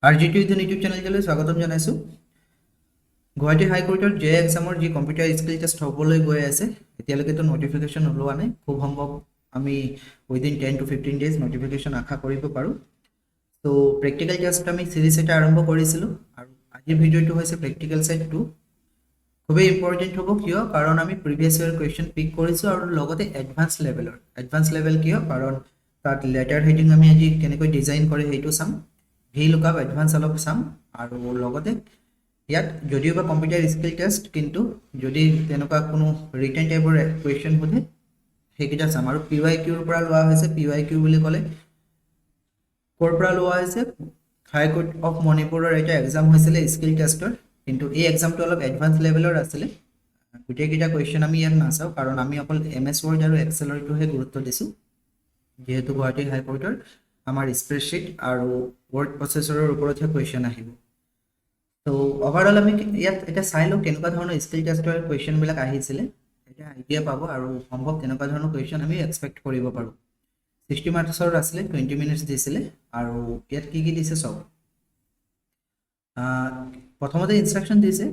RGT YouTube চেনেললৈ স্বাগতম জনাইছো। Guwahati হাইকোৰ্টৰ J এক্সামৰ যি কম্পিউটাৰ স্কিল টেষ্ট হ'বলৈ গৈ আছে, এতিয়ালৈকেতো নটিফিকেশ্যন ওলোৱা নাই। খুব সম্ভৱ আমি উইদিন 10 to 15 ডেজ নটিফিকেশ্যন আশা কৰিব পাৰোঁ। তো প্ৰেক্টিকেল টেষ্ট আমি চিৰিজ এটা আৰম্ভ কৰিছিলোঁ আৰু আজিৰ ভিডিঅ'টো হৈছে প্ৰেক্টিকেল ছেট 2। খুবেই ইম্পৰ্টেণ্ট হ'ব, কিয়? কাৰণ আমি প্ৰিভিয়াছ ইয়াৰ কুৱেশ্যন পিক কৰিছোঁ আৰু লগতে এডভান্স লেভেল কিয়? কাৰণ তাত লেটাৰ হেডিং আমি আজি কেনেকৈ ডিজাইন কৰে সেইটো চাম, VLOOKUP এডভান্স অলপ চাম, আৰু লগতে ইয়াত যদিও বা কম্পিউটাৰ স্কিল টেষ্ট, কিন্তু যদি তেনেকুৱা কোনো ৰিটেন টাইপৰ কুৱেশ্যন সোধে সেইকেইটা চাম। আৰু PYQৰ পৰা লোৱা হৈছে। PYQ বুলি ক'লে ক'ৰ পৰা লোৱা হৈছে? হাইকোৰ্ট অফ মণিপুৰৰ এটা এক্সাম হৈছিলে স্কিল টেষ্টৰ, কিন্তু এই এক্সামটো অলপ এডভান্স লেভেলৰ আছিলে। গোটেইকেইটা কুৱেশ্যন আমি ইয়াত নাচাওঁ, কাৰণ আমি অকল MS Word আৰু এক্সেলৰটোহে গুৰুত্ব দিছোঁ, যিহেতু গুৱাহাটী হাইকোৰ্টৰ আমাৰ স্প্ৰেডশ্বীট আৰু ৱৰ্ড প্ৰচেছৰৰ ওপৰতহে কুৱেশ্যন আহিব। তো ওভাৰঅল আমি ইয়াত এতিয়া চাই লওঁ কেনেকুৱা ধৰণৰ স্কিল টেষ্টৰ কুৱেশ্যনবিলাক আহিছিলে, এতিয়া আইডিয়া পাব আৰু সম্ভৱ তেনেকুৱা ধৰণৰ কুৱেশ্যন আমি এক্সপেক্ট কৰিব পাৰোঁ। 60 মাৰ্কছৰ আছিলে, 20 মিনিটছ দিছিলে। আৰু ইয়াত কি কি দিছে চাওক। প্ৰথমতে ইনষ্ট্ৰাকশ্যন দিছে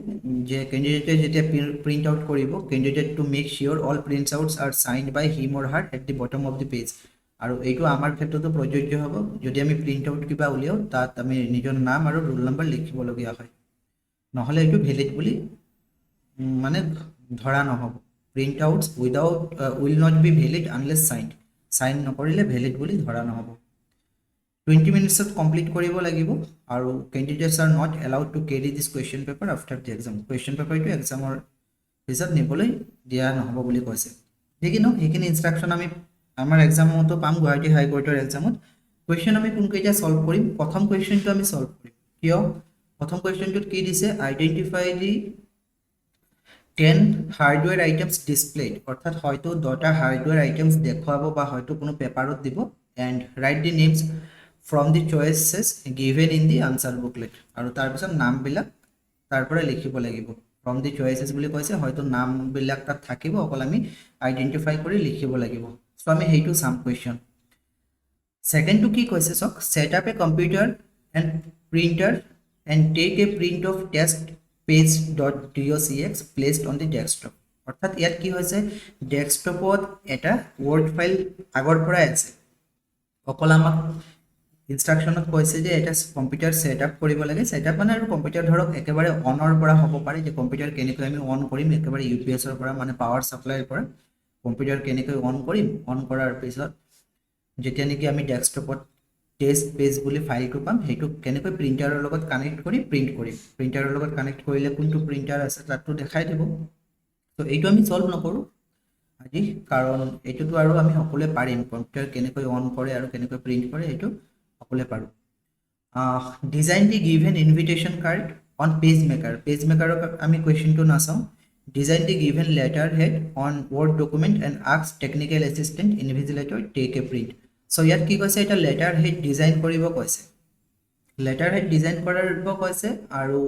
যে কেণ্ডিডেটে যেতিয়া প্ৰিণ্ট আউট কৰিব, candidate to make sure all prints outs are signed by him or her at the bottom of the page. আৰু এইটো আমাৰ ক্ষেত্ৰতো প্ৰযোজ্য হ'ব। যদি আমি প্ৰিণ্ট আউট কিবা উলিয়াওঁ, তাত আমি নিজৰ নাম আৰু ৰোল নম্বৰ লিখিবলগীয়া হয়, নহ'লে এইটো ভেলিড বুলি মানে ধৰা নহ'ব। Print outs will not be valid unless sign নকৰিলে ভেলিড বুলি ধৰা নহ'ব। 20 মিনিটছত কমপ্লিট কৰিব লাগিব, আৰু candidates are not allowed two carry this question paper after the exam. Question পেপাৰটো এক্সামৰ পিছত নিবলৈ দিয়া নহ'ব বুলি কৈছে। যিকি নহওক, সেইখিনি ইনষ্ট্ৰাকশ্যন আমি আমাৰ এক্সামতো পাম। গুৱাহাটী হাইকোৰ্টৰ এক্সামত কুৱেশ্যন আমি কোনকেইটা ছল্ভ কৰিম? প্ৰথম কুৱেশ্যনটো আমি ছল্ভ কৰিম। কিয়? প্ৰথম কুৱেশ্যনটোত কি দিছে? আইডেণ্টিফাই দি 10 হাৰ্ডৱেৰ আইটেমছ ডিছপ্লেড, অৰ্থাৎ হয়তো 10টা হাৰ্ডৱেৰ আইটেমছ দেখুৱাব বা হয়তো কোনো পেপাৰত দিব। And write the names from the choices given in the answer booklet, আৰু তাৰপিছত নামবিলাক তাৰ পৰা লিখিব লাগিব। ফ্ৰম দি চইচেছ বুলি কৈছে, হয়তো নামবিলাক তাত থাকিব, অকল আমি আইডেণ্টিফাই কৰি লিখিব লাগিব। চ' আমি সেইটো চাম কুৱেশ্যন। ছেকেণ্ডটো কি কৈছে চাওক, set up a computer and printer and take a print of test page.docx placed on the desktop. অৰ্থাৎ ইয়াত কি হৈছে, ডেস্কটপত এটা ৱৰ্ড ফাইল আগৰ পৰাই আছে, অকল আমাক ইনষ্ট্ৰাকশ্যনত কৈছে যে এটা কম্পিউটাৰ ছেট আপ কৰিব লাগে। ছেট আপ মানে আৰু কম্পিউটাৰ ধৰক একেবাৰে অনৰ পৰা হ'ব পাৰে, যে কম্পিউটাৰ কেনেকৈ আমি অন কৰিম, একেবাৰে UPSৰ পৰা মানে পাৱাৰ ছাপ্লাইৰ পৰা কম্পিউটাৰ কেনেকৈ অন কৰিম। অন কৰাৰ পিছত যেতিয়া নেকি আমি ডেস্কটপত টেষ্ট পেজ বুলি ফাইলটো পাম, সেইটো কেনেকৈ প্ৰিণ্টাৰৰ লগত কানেক্ট কৰি প্ৰিণ্ট কৰিম। প্ৰিণ্টাৰৰ লগত কানেক্ট কৰিলে কোনটো প্ৰিণ্টাৰ আছে তাততো দেখাই দিব। তো এইটো আমি ছল্ভ নকৰোঁ আজি, কাৰণ এইটোতো আৰু আমি সকলোৱে পাৰিম। কম্পিউটাৰ কেনেকৈ অন কৰে আৰু কেনেকৈ প্ৰিণ্ট কৰে সেইটো সকলোৱে পাৰোঁ। Design the given invitation card on page মেকাৰক আমি কুৱেশ্যনটো নাচাওঁ। Design the given letter head on word document and ask technical assistant invigilator take a print. So' ইয়াত কি কৈছে, এটা লেটাৰ হেড ডিজাইন কৰিব কৈছে। লেটাৰ হেড ডিজাইন কৰিব কৈছে, আৰু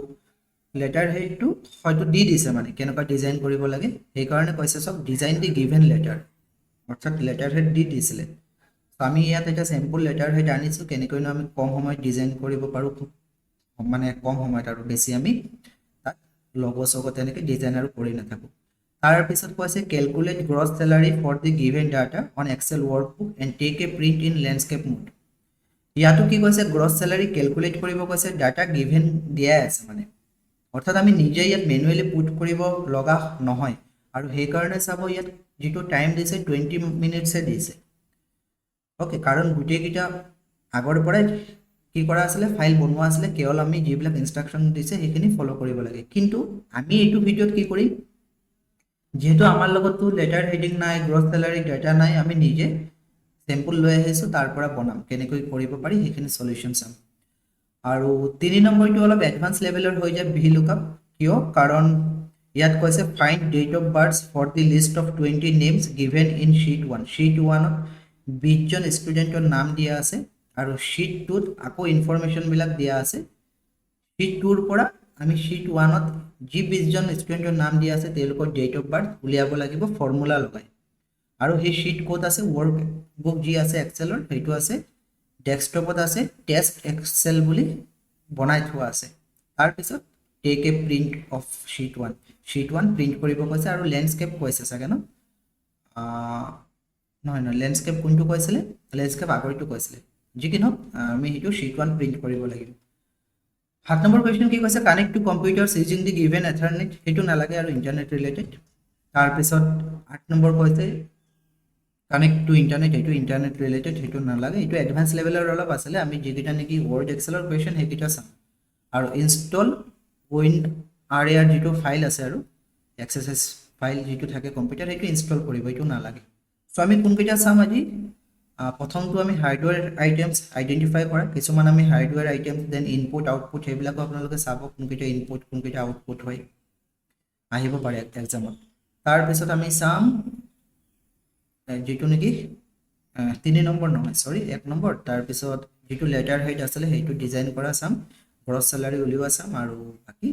লেটাৰ হেডটো হয়তো দি দিছে, মানে কেনেকুৱা ডিজাইন কৰিব লাগে সেইকাৰণে কৈছে চাওক, ডিজাইন দি গিভেন লেটাৰ, অৰ্থাৎ লেটাৰ হেড দি দিছিলে। আমি ইয়াত এটা চেম্পল লেটাৰ হেড আনিছোঁ, কেনেকৈনো আমি কম সময়ত ডিজাইন কৰিব পাৰোঁ, মানে কম সময়ত আৰু বেছি আমি তাত লগো চগো তেনেকৈ ডিজাইন আৰু কৰি নাথাকোঁ। তাৰপিছত কৈছে calculate gross salary for the given data on excel workbook and take a print in landscape mode. ইয়াতো কি কৈছে, গ্ৰছ চেলাৰী কেলকুলেট কৰিব কৈছে, ডাটা গিভেন দিয়াই আছে মানে, অৰ্থাৎ আমি নিজে ইয়াত মেনুৱেলি পুট কৰিব লগা নহয়। আৰু সেইকাৰণে চাব, ইয়াত যিটো টাইম দিছে 20 মিনিটছে দিছে। অ'কে, কাৰণ গোটেইকেইটা আগৰ পৰাই কি কৰা আছিলে, ফাইল বনোৱা আছিলে, কেৱল আমি যিবিলাক ইনষ্ট্ৰাকশ্যন দিছে সেইখিনি ফ'ল' কৰিব লাগে। কিন্তু আমি এইটো ভিডিঅ'ত কি কৰিম, যিহেতু আমাৰ লগততো লেটাৰ হেডিং নাই, গ্ৰছ চেলাৰী ডাটা নাই, আমি নিজে চেম্পল লৈ আহিছোঁ, তাৰ পৰা বনাম, কেনেকৈ কৰিব পাৰি সেইখিনি সলিউশ্যন চাম। আৰু 3 নম্বৰটো অলপ এডভান্স লেভেলৰ হৈ যায়, VLOOKUP। কিয়? কাৰণ ইয়াত কৈছে find date of birth for the list of 20 names given in sheet 1। Sheet 1ত 20জন ষ্টুডেণ্টৰ নাম দিয়া আছে, আৰু শ্বীট 2ত আকৌ ইনফৰমেশ্যনবিলাক দিয়া আছে। শ্বীট 2ৰ পৰা আমি শ্বীট 1ত যি 20জন ষ্টুডেণ্টৰ নাম দিয়া আছে তেওঁলোকৰ ডেট অফ বাৰ্থ উলিয়াব লাগিব ফৰ্মুলা লগাই। আৰু সেই শ্বীট ক'ত আছে, ৱৰ্ক বুক যি আছে এক্সেলৰ, সেইটো আছে ডেস্কটপত আছে, টেষ্ট এক্সেল বুলি বনাই থোৱা আছে তাৰপিছত tech a print of sheet 1 print কৰিব কৈছে আৰু ল্যান্ডস্কেপ কৈছে চাগে ন নহয় নহয় ল্যান্ডস্কেপ কোনটো কৈছিলে ল্যান্ডস্কেপ আগৰটো কৈছিলে যি কি নহওক আমি সেইটো शीट 1 প্ৰিণ্ট কৰিব লাগিব 7 নম্বৰ কোৱেশ্চন কি কৈছে connect to computers using the given ethernet সেইটো নালাগে আৰু ইন্টাৰনেট ৰিলেটেড তাৰপিছত 8 নম্বৰ কৈছে কানেক্ট টু ইন্টাৰনেট এইটো ইন্টাৰনেট ৰিলেটেড সেইটো নালাগে এইটো এডভান্স লেভেলৰ অলপ আছিলে আমি যেকিটা নেকি ওয়াৰ্ড এক্সেলৰ কোৱেশ্চন সেইকিটা চাম আৰু ইনষ্টল উইন্ড আৰএআৰ যেটো ফাইল আছে আৰু এক্সএসএস ফাইল যেটো থাকে কম্পিউটাৰ সেইটো ইনষ্টল কৰিব এইটো নালাগে সো আমি কোনকিটা চাম আজি প্ৰথমটো আমি হাৰ্ডওয়্যাৰ আইটেমস আইডেন্টিফাই কৰা কিছুমান আমি হাৰ্ডওয়্যাৰ আইটেমস দেন ইনপুট আউটপুট সেইবিলাক আপোনালোকে চাব কোনকিটা ইনপুট কোনকিটা আউটপুট হয় আহিব পাৰে এক্সামত তাৰ পিছত আমি চাম যেটো নেকি 3 নম্বৰ নহয় সৰি 1 নম্বৰ তাৰ পিছত যেটো লেটাৰ হেড আছিল সেইটো ডিজাইন কৰা চাম গ্ৰছ স্যালাৰি উলিওৱা চাম আৰু বাকি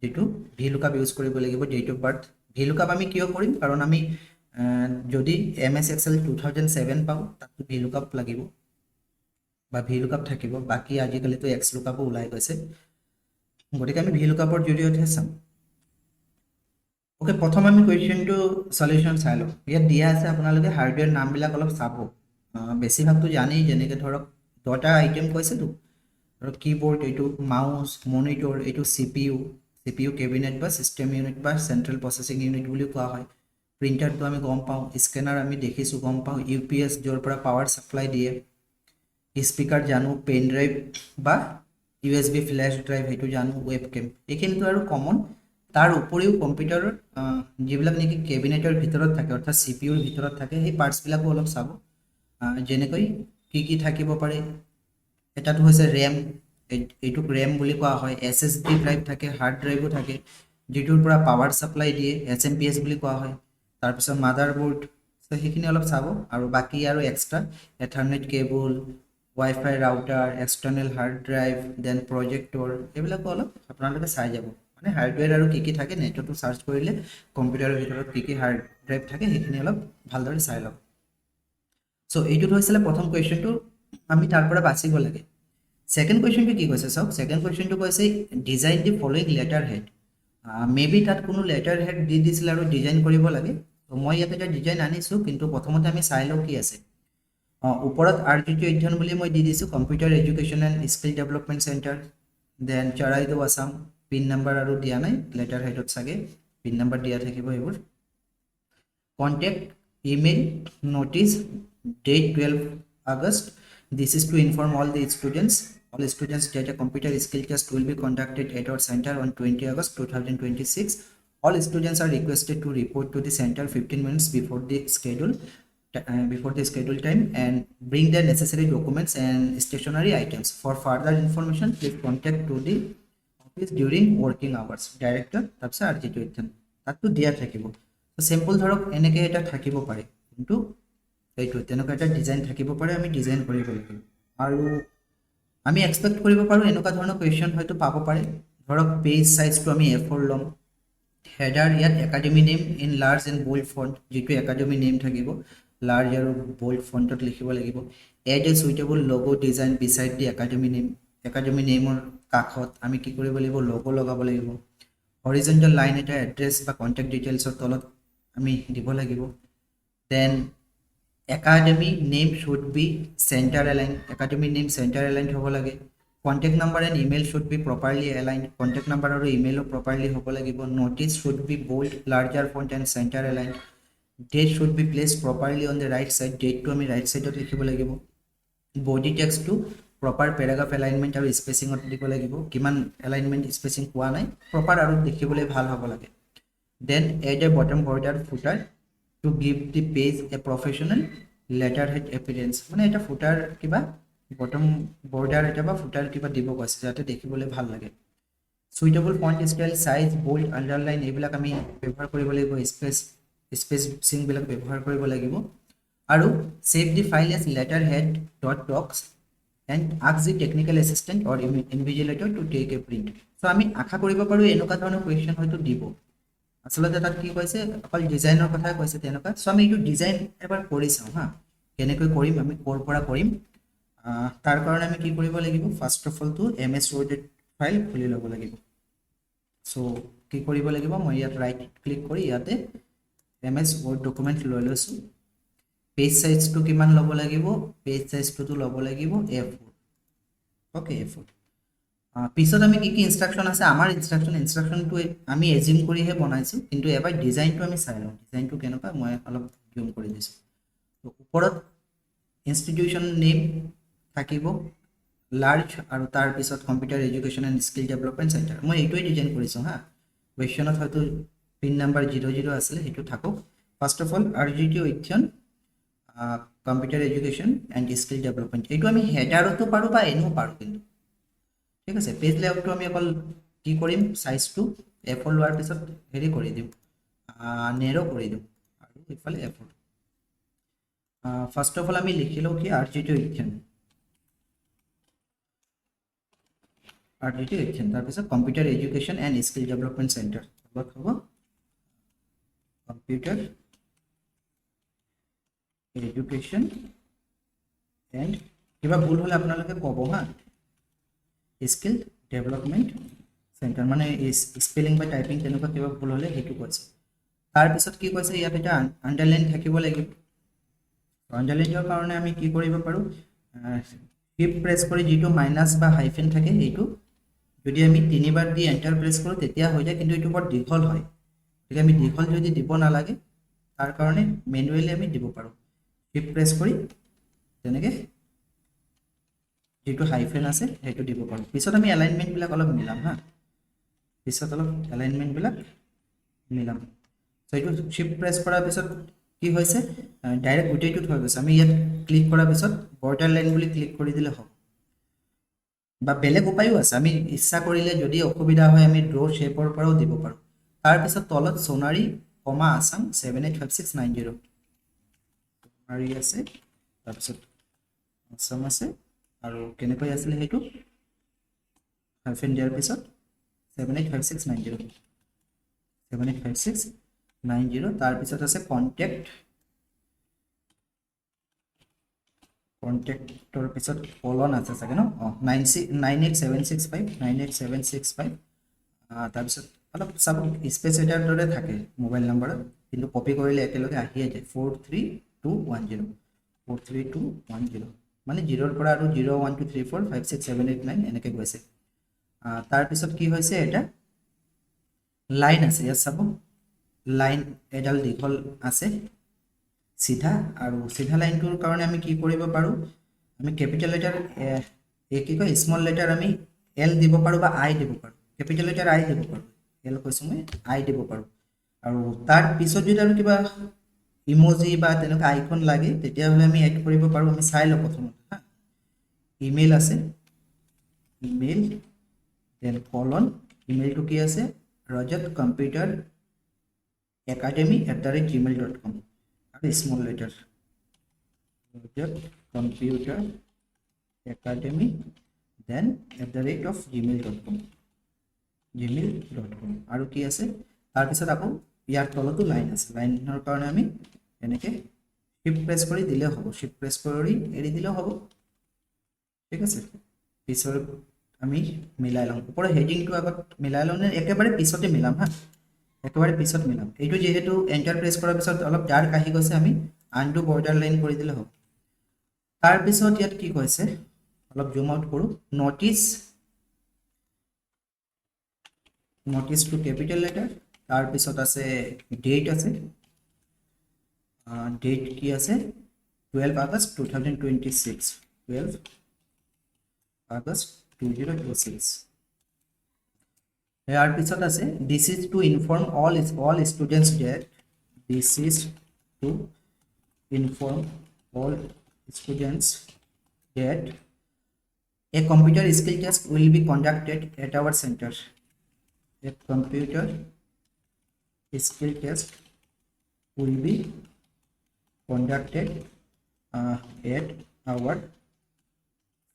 যেটো ভিলুকআপ ইউজ কৰিব লাগিব ডেট অফ বাৰ্থ ভিলুকআপ আমি কিয় কৰিম কাৰণ আমি যদি এমএস এক্সেল 2007 পাও তাত ভিলুকআপ লাগিব বা ভিলুকআপ থাকিব বাকি আজিকালি তো এক্স লুকআপ ওলাই গৈছে গতিকে আমি ভিলুকআপৰ জৰিয়তে চাম ওকে প্ৰথম আমি কোৱেশ্চনটো সলিউশন চাই লও ইয়াত দিয়া আছে আপোনালোকে হাৰ্ডওয়্যাৰ নামবিলাক অলপ চাব বেছিভাগটো জানেই যেনেকৈ ধৰক দুটা আইটেম কৈছে তো আৰু কিবোৰ্ড এইটো মাউস মনিটৰ এইটো সিপিইউ কেবিনেট বা সিস্টেম ইউনিট বা সেন্ট্ৰাল প্ৰসেসিং ইউনিট বুলি কোৱা হয় প্ৰিন্টাৰটো আমি গম পাওঁ স্ক্যানাৰ আমি দেখিছো গম পাওঁ ইউপিএস যৰ পৰা পাৱাৰ সাপ্লাই দিয়ে স্পিকাৰ জানো পেন ড্ৰাইভ বা ইউএসবি ফ্ল্যাশ ড্ৰাইভ হেতু জানো ওয়েবকেম এইখিনিটো আৰু কমন তাৰ উপৰিও কম্পিউটাৰৰ যিবিলাক নেকি কেবিনেটৰ ভিতৰত থাকে অৰ্থাৎ সিপিইউৰ ভিতৰত থাকে সেই পাৰ্টস বিলাকো অলপ চাব যেনেকৈ কি থাকিব পাৰে এটাটো হৈছে ৰেম এইটোক ৰেম বুলি কোৱা হয় এসএসডি ড্ৰাইভ থাকে হাৰ্ড ড্ৰাইভো থাকে যেটোৰ পৰা পাৱাৰ সাপ্লাই দিয়ে এছএমপিএছ বুলি কোৱা হয় তাৰ পিছত মাদাৰবোৰ্ড সো সেইখিনি অলপ চাব আৰু বাকি আৰু extra ethernet cable wifi router external hard drive then projector এইবিলাক অলপ আপোনালোকে চাই যাব মানে হাৰ্ডওয়্যাৰ আৰু কি থাকে নেটতো সাৰ্চ কৰিলে কম্পিউটাৰৰ ভিতৰত কি হাৰ্ড ড্ৰাইভ থাকে সেইখিনি অলপ ভালদৰে চাই লওক সো এইটো হৈছিল প্ৰথম কোৱেশ্চনটো আমি তাৰ পৰা বাছিব লাগে সেকেন্ড কোৱেশ্চনটো কি কৈছে সব সেকেন্ড কোৱেশ্চনটো কৈছে design the following letter head maybe তাত কোনো লেটাৰ হেড দি দিছিল আৰু ডিজাইন কৰিব লাগে তো মই ইয়াতে এটা ডিজাইন আনিছো কিন্তু প্ৰথমতে আমি চাই লও কি আছে ওপৰত আৰটিটি অধ্যয়ন বুলি মই দি দিছো computer education and skill development centre then Charaideo Assam pin number আৰু দিয়া নাই লেটাৰ হেডত চাগে পিন নাম্বাৰ দিয়া থাকিব এইবোৰ contact email notice date 12 August. This is to inform all students that a computer skill test will be conducted at our center on 20 August 2026. All students are requested to report to the center 15 minutes before the scheduled time and bring their necessary documents and stationery items. For further information, please contact to the office during working hours. Director, তাৰপিছত আৰটিটি অধ্যয়ন তাতটো দিয়া থাকিব তো simple ধৰক এনেকৈ এটা থাকিব পাৰে কিন্তু এইটো তেনেকুৱা এটা ডিজাইন থাকিব পাৰে আমি ডিজাইন কৰিব লাগিব আৰু আমি এক্সপেক্ট কৰিব পাৰো এনেকুৱা ধৰণৰ কোৱেশ্চন হয়তো পাব পাৰে ধৰক পেজ সাইজটো আমি A4 লম হেডাৰ ইয়াত academy name in large and bold font যেটো একাডেমি নেম থাকিব লাৰ্জ আৰু বোল্ড ফন্টত লিখিব লাগিব add a suitable logo design beside the academy নেমৰ কাষত আমি কি কৰিব লাগিব লোগো লগাব লাগিব হৰিজন্টাল লাইন এটা এড্ৰেছ বা কন্টাক্ট ডিটেইলছৰ তলত আমি দিব লাগিব দেন academy name should be center aligned academy name center aligned hobo lage contact number and email should be properly aligned contact number or email properly hobo lagibo notice should be bold larger font and center aligned date should be placed properly on the right side date to ami right side ot likhibo lagibo body text to proper paragraph alignment aru spacing ot dibo lagibo kiman alignment spacing kwa nai proper aru dekhibole bhal hobo lage then add a bottom border footer to give the page a professional letterhead appearance মানে এটা ফুটাৰ কিবা bottom border এটা বা ফুটাৰ কিবা দিব কৈছে যাতে দেখিবলৈ ভাল লাগে suitable font style size bold underline এইবিলাক আমি ব্যৱহাৰ কৰিব লাগিব স্পেচিং বিলাক ব্যৱহাৰ কৰিব লাগিব আৰু save the file as letterhead.docs and ask the technical assistant or invigilator to take a print so আমি আশা কৰিব পাৰো এনেকুৱা ধৰণৰ কোৱেশ্চন হয়তো দিব আসলতে তাত কি কৈছে অকল ডিজাইনৰ কথা কৈছে তেনেকুৱা সো আমি এইটো ডিজাইন এবাৰ কৰি চাও হা কেনেকৈ কৰিম আমি কোৰ পৰা কৰিম তাৰ কাৰণে আমি কি কৰিব লাগিব first of all two MS Word file খুলি ল'ব লাগিব সো কি কৰিব লাগিব মই ইয়াত ৰাইট ক্লিক কৰি ইয়াতে MS Word ডকুমেন্ট লৈ লৈছো পেজ সাইজটো কিমান ল'ব লাগিব পেজ সাইজটো ল'ব লাগিব A4 ওকে A4 পিছত আমি কি কি ইনস্ট্ৰাকশন আছে আমাৰ ইনস্ট্ৰাকশনটো আমি এজিউম কৰিহে বনাইছো কিন্তু এবাৰ ডিজাইনটো আমি চাই লওঁ ডিজাইনটো কেনেকুৱা মই অলপ জুম কৰি দিছো তো ওপৰত ইনষ্টিটিউশন নেম থাকিব লাৰ্জ আৰু তাৰ পিছত computer education and skill development centre মই এইটোৱে ডিজাইন কৰিছো হা কুৱেশ্যনত হয়তো পিন নাম্বাৰ 00 আছিল সেইটো থাকক ফাৰ্ষ্ট অফ অল RGT অধ্যয়ন computer education and skill development এইটো আমি হেডাৰতো পাৰো বা এনেও পাৰো কিন্তু ঠিক আছে পেজ লেআউটটো আমি অকল কি কৰিম সাইজটো A4 লোৱাৰ পিছত হেৰি কৰি দিম নেৰো কৰি দিম আৰু ইফালে A4 ফাৰ্ষ্ট অফ অল আমি লিখিলো কি RGT অধ্যয়ন তাৰ পিছত computer education and skill development centre হ'ব কম্পিউটাৰ এডুকেশ্যন এণ্ড কিবা ভুল হলে আপোনালোকে ক'ব হা স্কিল ডেভেলপমেণ্ট চেণ্টাৰ মানে স্পেলিং বা টাইপিং তেনেকুৱা কিবা ভুল হলে সেইটো কৈছে তাৰ পিছত কি কৈছে ইয়াত এটা আন্ডাৰলাইন থাকিব লাগিব আন্ডাৰলাইনৰ কাৰণে আমি কি কৰিব পাৰো শিফট প্ৰেছ কৰি যেটো মাইনাস বা হাইফেন থাকে এইটো যদি আমি তিনিবাৰ দি এন্টাৰ প্ৰেছ কৰো তেতিয়া হৈ যায় কিন্তু এইটো বৰ দীঘল হয় ঠিক আমি দীঘল যদি দিব নালাগে তাৰ কাৰণে ম্যানুয়ালি আমি দিব পাৰো শিফট প্ৰেছ কৰি তেনেকে যেটো হাইফেন আছে সেইটো দিব পাৰো পিছত আমি এলাইনমেন্ট বিলাক অলপ মিলাম হা পিছত অলপ এলাইনমেন্ট বিলাক মিলাম সো এইটো শিফট প্ৰেছ কৰাৰ পিছত কি হৈছে ডাইৰেক্ট গোটেইটো থৈ গৈছে আমি ইয়াত ক্লিক কৰাৰ পিছত বৰ্ডাৰ লাইন বুলি ক্লিক কৰি দিলে হ'ব বা বেলেগ উপায়ও আছে আমি ইচ্ছা কৰিলে যদি অসুবিধা হয় আমি ড্ৰ শেপৰ পৰাও দিব পাৰো তাৰ পিছত তলত সোনাৰী কমা আসাম 785690 সোনাৰী আছে তাৰ পিছত আসাম আছে আৰু কেনেকৈ আছিল হেতু হাইফেন দিয়াৰ পিছত 785690 তাৰ পিছত আছে কন্টেক্টৰ পিছত কলন আছে চাগে ন 98765 তাৰ পিছত অলপ সব স্পেস এটাৰ দৰে থাকে মোবাইল নম্বৰত কিন্তু কপি কৰিলে একেলগে আহিয়ে যায় 43210 মানে 0 ৰ পৰা আৰু 012345678 এনেকৈ গৈছে তাৰ পিছত কি হৈছে এটা লাইন আছে ইয়াত চাব লাইন এডাল দীঘল আছে সিধা আৰু সিধা লাইনটোৰ কাৰণে আমি কি কৰিব পাৰো আমি ক্যাপিটাল লেটাৰ কি কয় স্মল লেটাৰ আমি L দিব পাৰো বা I দিব পাৰো ক্যাপিটাল লেটাৰ I দিব পাৰো L কৈছো মই I দিব পাৰো আৰু তাৰ পিছত যদি আৰু কিবা ইমোজি বা তেনেকুৱা আইকন লাগে তেতিয়া হলে আমি এড কৰিব পাৰো আমি চাই লও প্ৰথমতে হা ইমেইল আছে ইমেইল দেন কলন ইমেইলটো কি আছে rajatcomputeracademy@gmail.com and small letter rajatcomputeracademy then @gmail.com আৰু কি আছে তাৰ পিছত আকৌ ইয়াৰ তলতো লাইন আছে লাইনৰ কাৰণে আমি এনেকে শিফট প্ৰেছ কৰি দিলে হ'ব শিফট প্ৰেছ কৰি এৰি দিলে হ'ব ঠিক আছে পিছৰ আমি মিলাই লম ওপৰ হেডিংটো আগত মিলাই লম একেবাৰে পিছতে মিলাম হা একেবাৰে পিছত মিলাম এইটো যেহেতু এন্টাৰ প্ৰেছ কৰাৰ পিছত অলপ ডাৰ্ক আহি গৈছে আমি আনডু বৰ্ডাৰ লাইন কৰি দিলে হ'ব তাৰ পিছত ইয়াত কি কৈছে অলপ জুম আউট কৰো নোটিস টু ক্যাপিটাল লেটাৰ তাৰ পিছত আছে ডেট আছে ডেট কি আছে 12 আগষ্ট 2026 12 আগষ্ট 2026 ইয়াৰ পিছত আছে this is to inform all students that this is to inform all students that a computer skill test will be conducted at our center a computer skill test will be conducted at our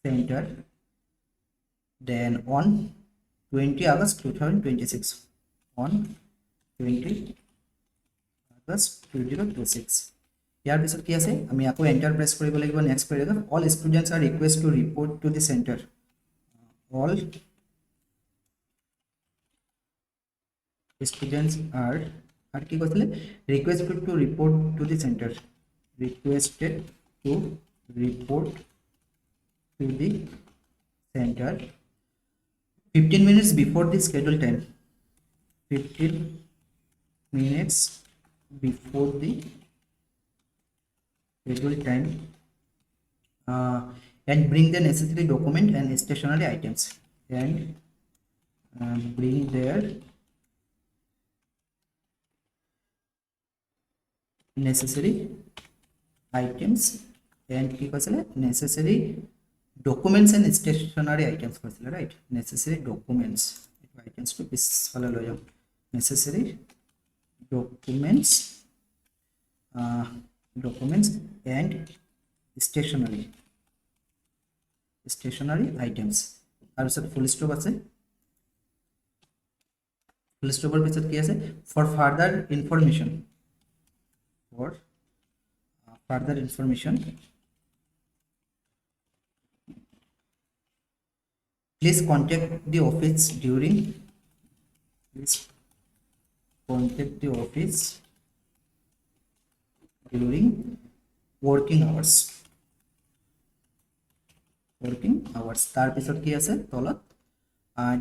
center then on 20 August 2026 on 20 August 2026 ইয়াৰ পিছত কি আছে আমি আকৌ enter press কৰিব লাগিব next paragraph all students are request to report to the centre all students are কি কৈছিলে requested to report to the center requested to report to the center 15 minutes before the scheduled time 15 minutes before the scheduled time and bring the necessary document and stationery items and bring their necessary items and কি কৈছিলে necessary documents and stationery items কৈছিলে right necessary documents items to পিছফালে লৈ যাম necessary documents documents and stationery items আৰু পিছত ফুল stop আছে ফুল ষ্টপৰ পিছত কি আছে for further information please contact the office during working hours তাৰ পিছত কি আছে তলত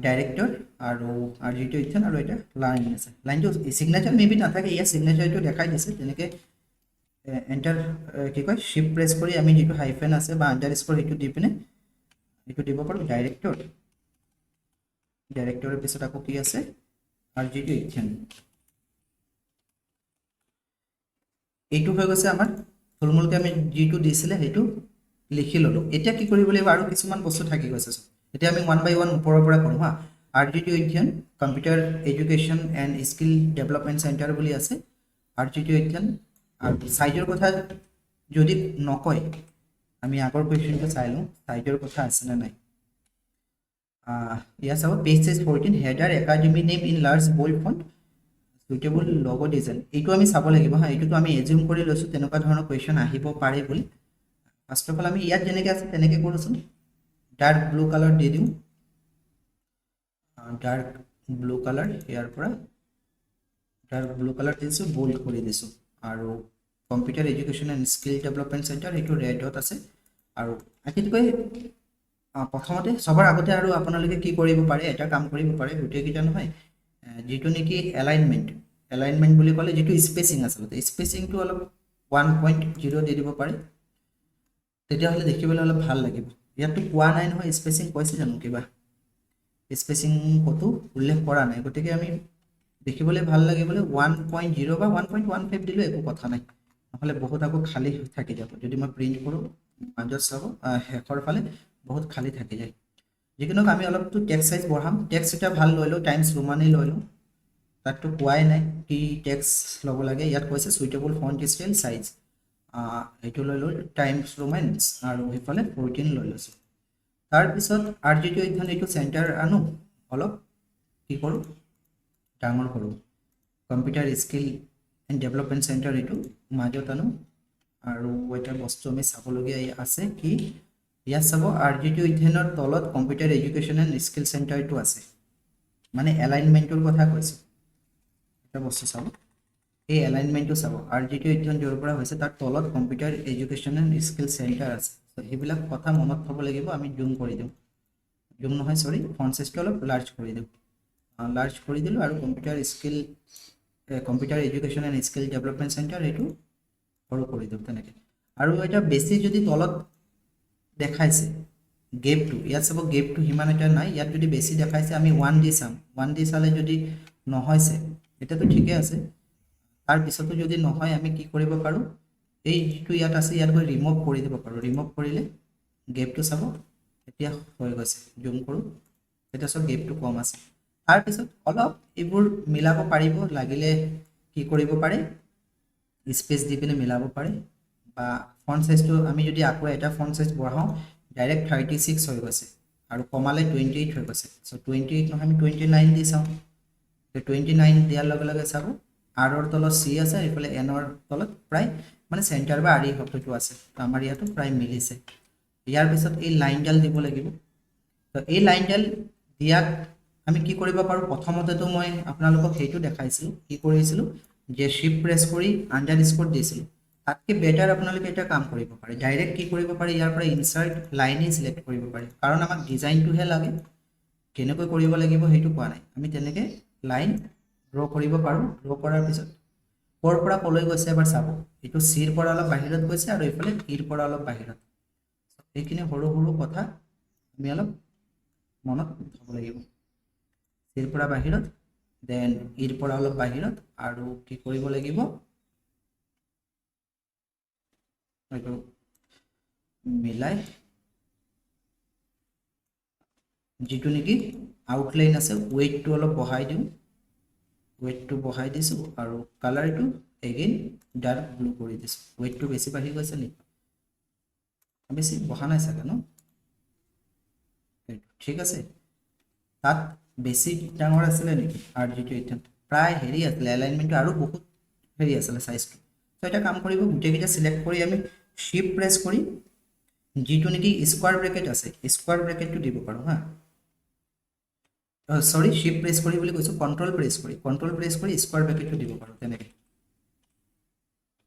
ডাইৰেক্টৰ আৰু আৰজিটো ইথান আৰু এটা লাইন আছে লাইনটো সিগনেচাৰ মেবি নাথাকে ইয়াৰ সিগনেচাৰটো দেখাই দিছে তেনেকে এন্টাৰ কি কয় শিফট প্ৰেছ কৰি আমি যেটো হাইফেন আছে বা আন্ডাৰস্কোৰ হেতু দি পিনে এটো দিব পাৰো ডাইৰেক্টৰৰ পিছত আকৌ কি আছে আৰজিটো ইথান এইটো হৈ গৈছে আমাৰ থুলমুলকে আমি যেটো দিছিলে হেতু লিখি ললো এতিয়া কি কৰিব লাগিব আৰু কিছুমান বস্তু থাকি গৈছে এতিয়া আমি 1 বাই 1 ওপৰৰ পৰা কৰো হা আৰজিটো Ethan computer education and skill development centre বুলি আছে আৰজিটো ইথান আৰু সাইজৰ কথা যদি নকয় আমি আগৰ কোৱেশ্চনটো চাই লওঁ সাইজৰ কথা আছে না নাই ইয়াৰ চাব page size 14 header academy name in large bold font suitable logo design এইটো আমি চাব লাগিব হা এইটো আমি এজিউম কৰি লৈছো তেনেকুৱা ধৰণৰ কোৱেশ্চন আহিব পাৰে বুলি ফাৰ্স্ট অফ অল আমি ইয়াত যেনেকৈ আছে তেনেকৈ কৰোচোন ডাৰ্ক ব্লু কালাৰ দি দিওঁ ডাৰ্ক ব্লু কালাৰ ইয়াৰ পৰা ডাৰ্ক ব্লু কালাৰ দিছো বোল্ড কৰি দিছো আৰু computer education and skill development centre এইটো ৰেডত আছে আৰু আকিতকৈ প্ৰথমতে সবৰ আগতে আৰু আপোনালোকে কি কৰিব পাৰে এটা কাম কৰিব পাৰে গুটেই কিটা নহয় যেটো নেকি এলাইনমেন্ট বুলি ক'লে যেটো স্পেচিং আছে স্পেচিংটো অলপ 1.0 দি দিব পাৰে তেতিয়া হলে দেখিবলৈ অলপ ভাল লাগিব ইয়াতো কোৱা নাই নহয় স্পেচিং কৈছে জানো কিবা স্পেচিং কতো উল্লেখ কৰা নাই গতিকে আমি দেখিবলৈ ভাল লাগিবলৈ 1.0 বা 1.15 দিলে একো কথা নাই নহলে বহুত আকৌ খালি থাকি যাব যদি মই প্ৰিন্ট কৰো মাজত চাব হেকৰ ফালে বহুত খালি থাকি যায় যিকোনো আমি অলপটো টেক্সট সাইজ বঢ়াম টেক্সট এটা ভাল লৈ লও টাইমছ ৰোমানী লৈ লও তাতো কোৱাই নাই কি টেক্সট লব লাগে ইয়াত কৈছে সুইটেবল ফন্ট স্টাইল সাইজ এইটো লৈ লও টাইমছ ৰোমান্স আৰু হেফালে 14 লৈ লৈছো তাৰ পিছত আৰজিটো ইথান এইটো সেন্টাৰ আনো অলপ কি কৰো ডাঙৰ কৰো computer skill and development centre এইটো মাজত আনো আৰু এটা বস্তু আমি চাবলগীয়া আছে কি ইয়াত চাব আৰজিটো ইথানৰ তলত কম্পিউটাৰ এডুকেশ্যন এণ্ড স্কিল সেন্টাৰটো আছে মানে এলাইনমেন্টৰ কথা কৈছো এটা বস্তু চাব এই এলাইনমেন্টটো চাব আৰজিটো ইথান জৰ পৰা হৈছে তাৰ তলত computer education and skill centre আছে তো এইবিলাক কথা মনত থব লাগিব আমি জুম কৰি দিম জুম নহয় সৰি ফন্ট সাইজটো অলপ লাৰ্জ কৰি দিম লাৰ্জ কৰি দিলো আৰু computer education and skill development centre এইটো সৰু কৰি দিম তেনেকৈ আৰু এটা বেছি যদি তলত দেখাইছে গেপটো ইয়াত চাব গেপটো হিমান এটা নাই ইয়াত যদি বেছি দেখাইছে আমি 1 দি চাম 1 দি চালে যদি নহয়ছে এটাতো ঠিকে আছে তাৰ পিছতো যদি নহয় আমি কি কৰিব পাৰো এই যেটো ইয়াত আছে ইয়াত গৈ ৰিমুভ কৰি দিব পাৰো ৰিমুভ কৰিলে গেপটো চাব এতিয়া হৈ গৈছে জুম কৰো এটা সব গেপটো কম আছে তাৰ পিছত অলপ এবোৰ মিলাব পাৰিব লাগিলে কি কৰিব পাৰে স্পেস দি পিনে মিলাব পাৰে বা ফন্ট সাইজটো আমি যদি আকৌ এটা ফন্ট সাইজ বঢ়াও ডাইৰেক্ট 36 হৈ গৈছে আৰু কমালে 28 হৈ গৈছে সো 28 নহয় আমি 29 দি চাও 29 দিয়াৰ লগে লগে চাব আৰৰ তলত চি আছে, এইফালে এনৰ তলত প্ৰায় মানে চেণ্টাৰ বা আৰি শব্দটো আছে। তো আমাৰ ইয়াতো প্ৰায় মিলিছে। ইয়াৰ পিছত এই লাইনডাল দিব লাগিব। তো এই লাইনডাল দিয়াত আমি কি কৰিব পাৰোঁ, প্ৰথমতেতো মই আপোনালোকক সেইটো দেখাইছিলোঁ, কি কৰিছিলোঁ যে শিফ্ট প্ৰেছ কৰি আণ্ডাৰস্কোৰ দিছিলোঁ। তাতকৈ বেটাৰ আপোনালোকে এটা কাম কৰিব পাৰে, ডাইৰেক্ট কি কৰিব পাৰে, ইয়াৰ পৰা ইনচাৰ্ট লাইনেই চিলেক্ট কৰিব পাৰে, কাৰণ আমাক ডিজাইনটোহে লাগে, কেনেকৈ কৰিব লাগিব সেইটো কোৱা নাই। আমি তেনেকৈ লাইন ড্ৰ কৰিব পাৰোঁ। ড্ৰ কৰাৰ পিছত ক'ৰ পৰা ক'লৈ গৈছে এবাৰ চাব, এইটো চিৰ পৰা অলপ বাহিৰত গৈছে আৰু এইফালে ইৰ পৰা অলপ বাহিৰত। এইখিনি সৰু সৰু কথা আমি অলপ মনত থ'ব লাগিব। চিৰ পৰা বাহিৰত, দেন ইৰ পৰা অলপ বাহিৰত, আৰু কি কৰিব লাগিব, এইটো মিলাই যিটো নেকি আউটলাইন আছে ৱেইটটো অলপ বঢ়াই দিওঁ, ৱেইটটো বঢ়াই দিছোঁ, আৰু কালাৰটো এগেইন ডাৰ্ক ব্লু কৰি দিছোঁ। ৱেইটটো বেছি বাঢ়ি গৈছে নেকি, বেছি বঢ়া নাই চাগে ন, ঠিক আছে। তাত বেছি ডাঙৰ আছিলে নেকি, আৰু যিটো এতিয়া প্ৰায় হেৰি আছিলে এলাইনমেণ্টটো আৰু বহুত হেৰি আছিলে চাইজটো। তো এটা কাম কৰিব, গোটেইকেইটা চিলেক্ট কৰি আমি শিফ্ট প্ৰেছ কৰি যিটো নেকি স্কোৱাৰ ব্ৰেকেট আছে স্কোৱাৰ ব্ৰেকেটটো দিব পাৰোঁ হা, সৰি শিফ্ট প্ৰেছ কৰি বুলি কৈছোঁ, কণ্ট্ৰল প্ৰেছ কৰি স্কোৱাৰ ব্ৰেকেটটো দিব পাৰোঁ তেনেকৈ।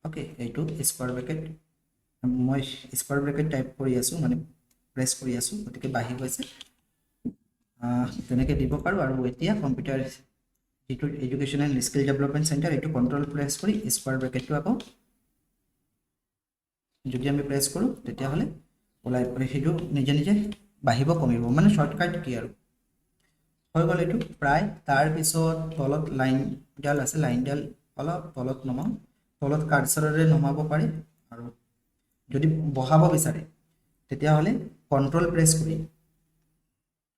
অ'কে, এইটো স্কোৱাৰ ব্ৰেকেট, মই স্কোৱাৰ ব্ৰেকেট টাইপ কৰি আছোঁ, মানে প্ৰেছ কৰি আছোঁ, গতিকে বাঢ়ি গৈছে, তেনেকৈ দিব পাৰোঁ। আৰু এতিয়া কম্পিউটাৰ যিটো education and skill development centre, এইটো কণ্ট্ৰল প্ৰেছ কৰি স্কোৱাৰ ব্ৰেকেটটো আকৌ যদি আমি প্ৰেছ কৰোঁ তেতিয়াহ'লে ওলাই পৰে, সেইটো নিজে নিজে বাঢ়িব কমিব, মানে শ্বৰ্টকাট কি আৰু হৈ গ'ল এইটো প্ৰায়। তাৰপিছত তলত লাইনডাল আছে, লাইনডাল অলপ তলত নমাওঁ, তলত কাৰ্চৰেৰে নমাব পাৰে, আৰু যদি বঢ়াব বিচাৰে তেতিয়াহ'লে কণ্ট্ৰল প্ৰেছ কৰি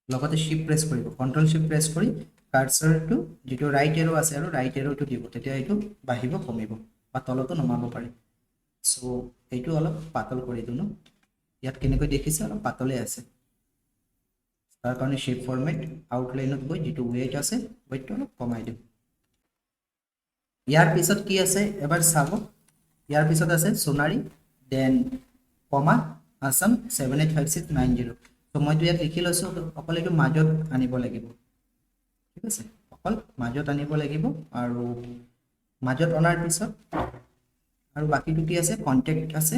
লগতে শিফ্ট প্ৰেছ কৰিব, কণ্ট্ৰল শিফ্ট প্ৰেছ কৰি কাৰ্চৰটো যিটো ৰাইট এৰো আছে আৰু ৰাইট এৰোটো দিব, তেতিয়া এইটো বাঢ়িব কমিব বা তলতো নমাব পাৰে। চ' এইটো অলপ পাতল কৰি দিওঁ ন, ইয়াত কেনেকৈ দেখিছে অলপ পাতলেই আছে, তাৰ কাৰণে শ্বেপ ফৰ্মেট আউটলাইনত গৈ যিটো ৱেইট আছে ৱেইটটো অলপ কমাই দিওঁ। ইয়াৰ পিছত কি আছে এবাৰ চাব, ইয়াৰ পিছত আছে সোণাৰী, দেন কমা আছাম 785690। তো মইতো ইয়াত লিখি লৈছোঁ, অকল এইটো মাজত আনিব লাগিব, ঠিক আছে, অকল মাজত আনিব লাগিব। আৰু মাজত অনাৰ পিছত আৰু বাকীটো কি আছে, কণ্টেক্ট আছে,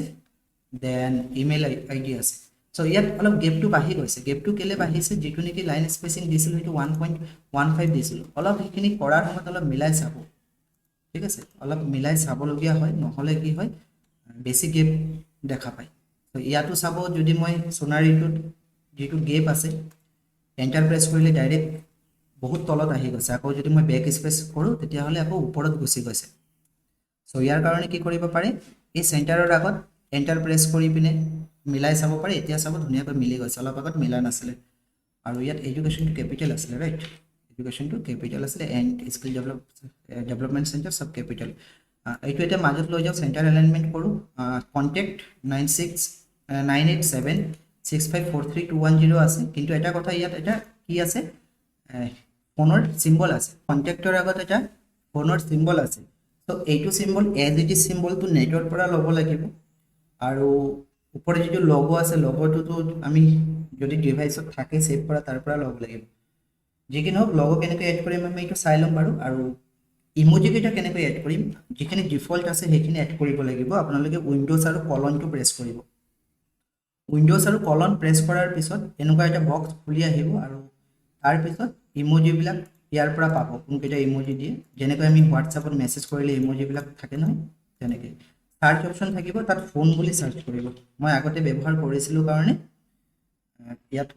দেন ইমেইল আইডি আছে। চ' ইয়াত অলপ গেপটো বাঢ়ি গৈছে, গেপটো কেলৈ বাঢ়িছে, যিটো নেকি লাইন স্পেচিং দিছিলোঁ সেইটো 1.15 দিছিলোঁ, অলপ সেইখিনি কৰাৰ সময়ত অলপ মিলাই চাব, ঠিক আছে, অলপ মিলাই চাবলগীয়া হয়, নহ'লে কি হয় বেছি গেপ দেখা পায়। তো ইয়াতো চাব, যদি মই সোণাৰীটোত যিটো গেপ আছে এণ্টাৰ প্ৰেছ কৰিলে ডাইৰেক্ট বহুত তলত আহি গৈছে, আকৌ যদি মই বেক স্পেচ কৰোঁ তেতিয়াহ'লে আকৌ ওপৰত গুচি গৈছে। চ' ইয়াৰ কাৰণে কি কৰিব পাৰে, এই চেণ্টাৰৰ আগত এণ্টাৰ প্ৰেছ কৰি পিনে মিলাই চাব পাৰে, এতিয়া চাব ধুনীয়াকৈ মিলি গৈছে, অলপ আগত মিলা নাছিলে। আৰু ইয়াত এডুকেশ্যনটো কেপিটেল আছিলে, ৰাইট, এডুকেশ্যনটো কেপিটেল আছিলে, এণ্ড স্কিল ডেভেলপমেণ্ট চেণ্টাৰ চব কেপিটেল। এইটো এতিয়া মাজত লৈ যাওঁ, চেণ্টাৰ এলাইনমেণ্ট কৰোঁ, কণ্টেক্ট 9876543210 আছে, কিন্তু এটা কথা ইয়াত এটা কি আছে, ফোনৰ চিম্বল আছে, কণ্টেক্টৰ আগত এটা ফোনৰ চিম্বল আছে। তো এইটো চিম্বল এজ ইট ইজ চিম্বলটো নেটৰ পৰা ল'ব লাগিব, আৰু ওপৰত যিটো লগো আছে লগোটোতো আমি যদি ডিভাইচত থাকে ছেভ কৰা তাৰ পৰা ল'ব লাগিব। যি কি নহওক লগো কেনেকৈ এড কৰিম আমি এইটো চাই ল'ম বাৰু। আৰু ইমোজিকেইটা কেনেকৈ এড কৰিম, যিখিনি ডিফল্ট আছে সেইখিনি এড কৰিব লাগিব। আপোনালোকে উইণ্ড'জ আৰু কলনটো প্ৰেছ কৰিব, উইণ্ড'জ আৰু কলন প্ৰেছ কৰাৰ পিছত এনেকুৱা এটা বক্স খুলি আহিব, আৰু তাৰপিছত ইমোজিবিলাক ইয়াৰ পৰা পাব, কোনকেইটা ইমোজি দিয়ে, যেনেকৈ আমি হোৱাটছআপত মেছেজ কৰিলে ইমোজিবিলাক থাকে নহয় তেনেকৈ। সাৰ্চ অপশ্যন থাকিব, তাত ফোন বুলি চাৰ্চ কৰিব, মই আগতে ব্যৱহাৰ কৰিছিলোঁ কাৰণে ইয়াত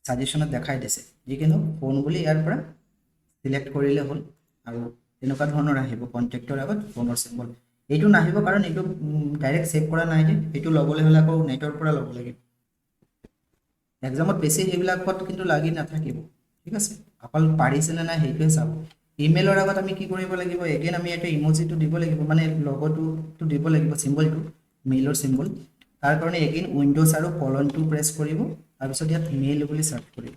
ছাজেশ্যনত দেখাই দিছে, যিকিনো ফোন বুলি ইয়াৰ পৰা চিলেক্ট কৰিলে হ'ল, আৰু এনেকুৱা ধৰণৰ আহিব কণ্টেক্টৰ আগত ফোনৰ চিম্বল। এইটো নাহিব কাৰণ এইটো ডাইৰেক্ট ছেভ কৰা নাই যে, এইটো ল'বলৈ হ'লে আকৌ নেটৰ পৰা ল'ব লাগিব। এক্সামত বেছি সেইবিলাকত কিন্তু লাগি নাথাকিব, ঠিক আছে, অকল পাৰিছেনে নাই সেইটোৱে চাব। ইমেইলৰ আগত আমি কি কৰিব লাগিব, এগেইন আমি এটা ইমোজিটো দিব লাগিব, মানে লগোটো দিব লাগিব, চিম্বলটো মেইলৰ চিম্বল। তাৰ কাৰণে এগেইন উইণ্ড'জ আৰু কলনটো প্ৰেছ কৰিব, তাৰপিছত ইয়াত মেইল বুলি চাৰ্চ কৰিব,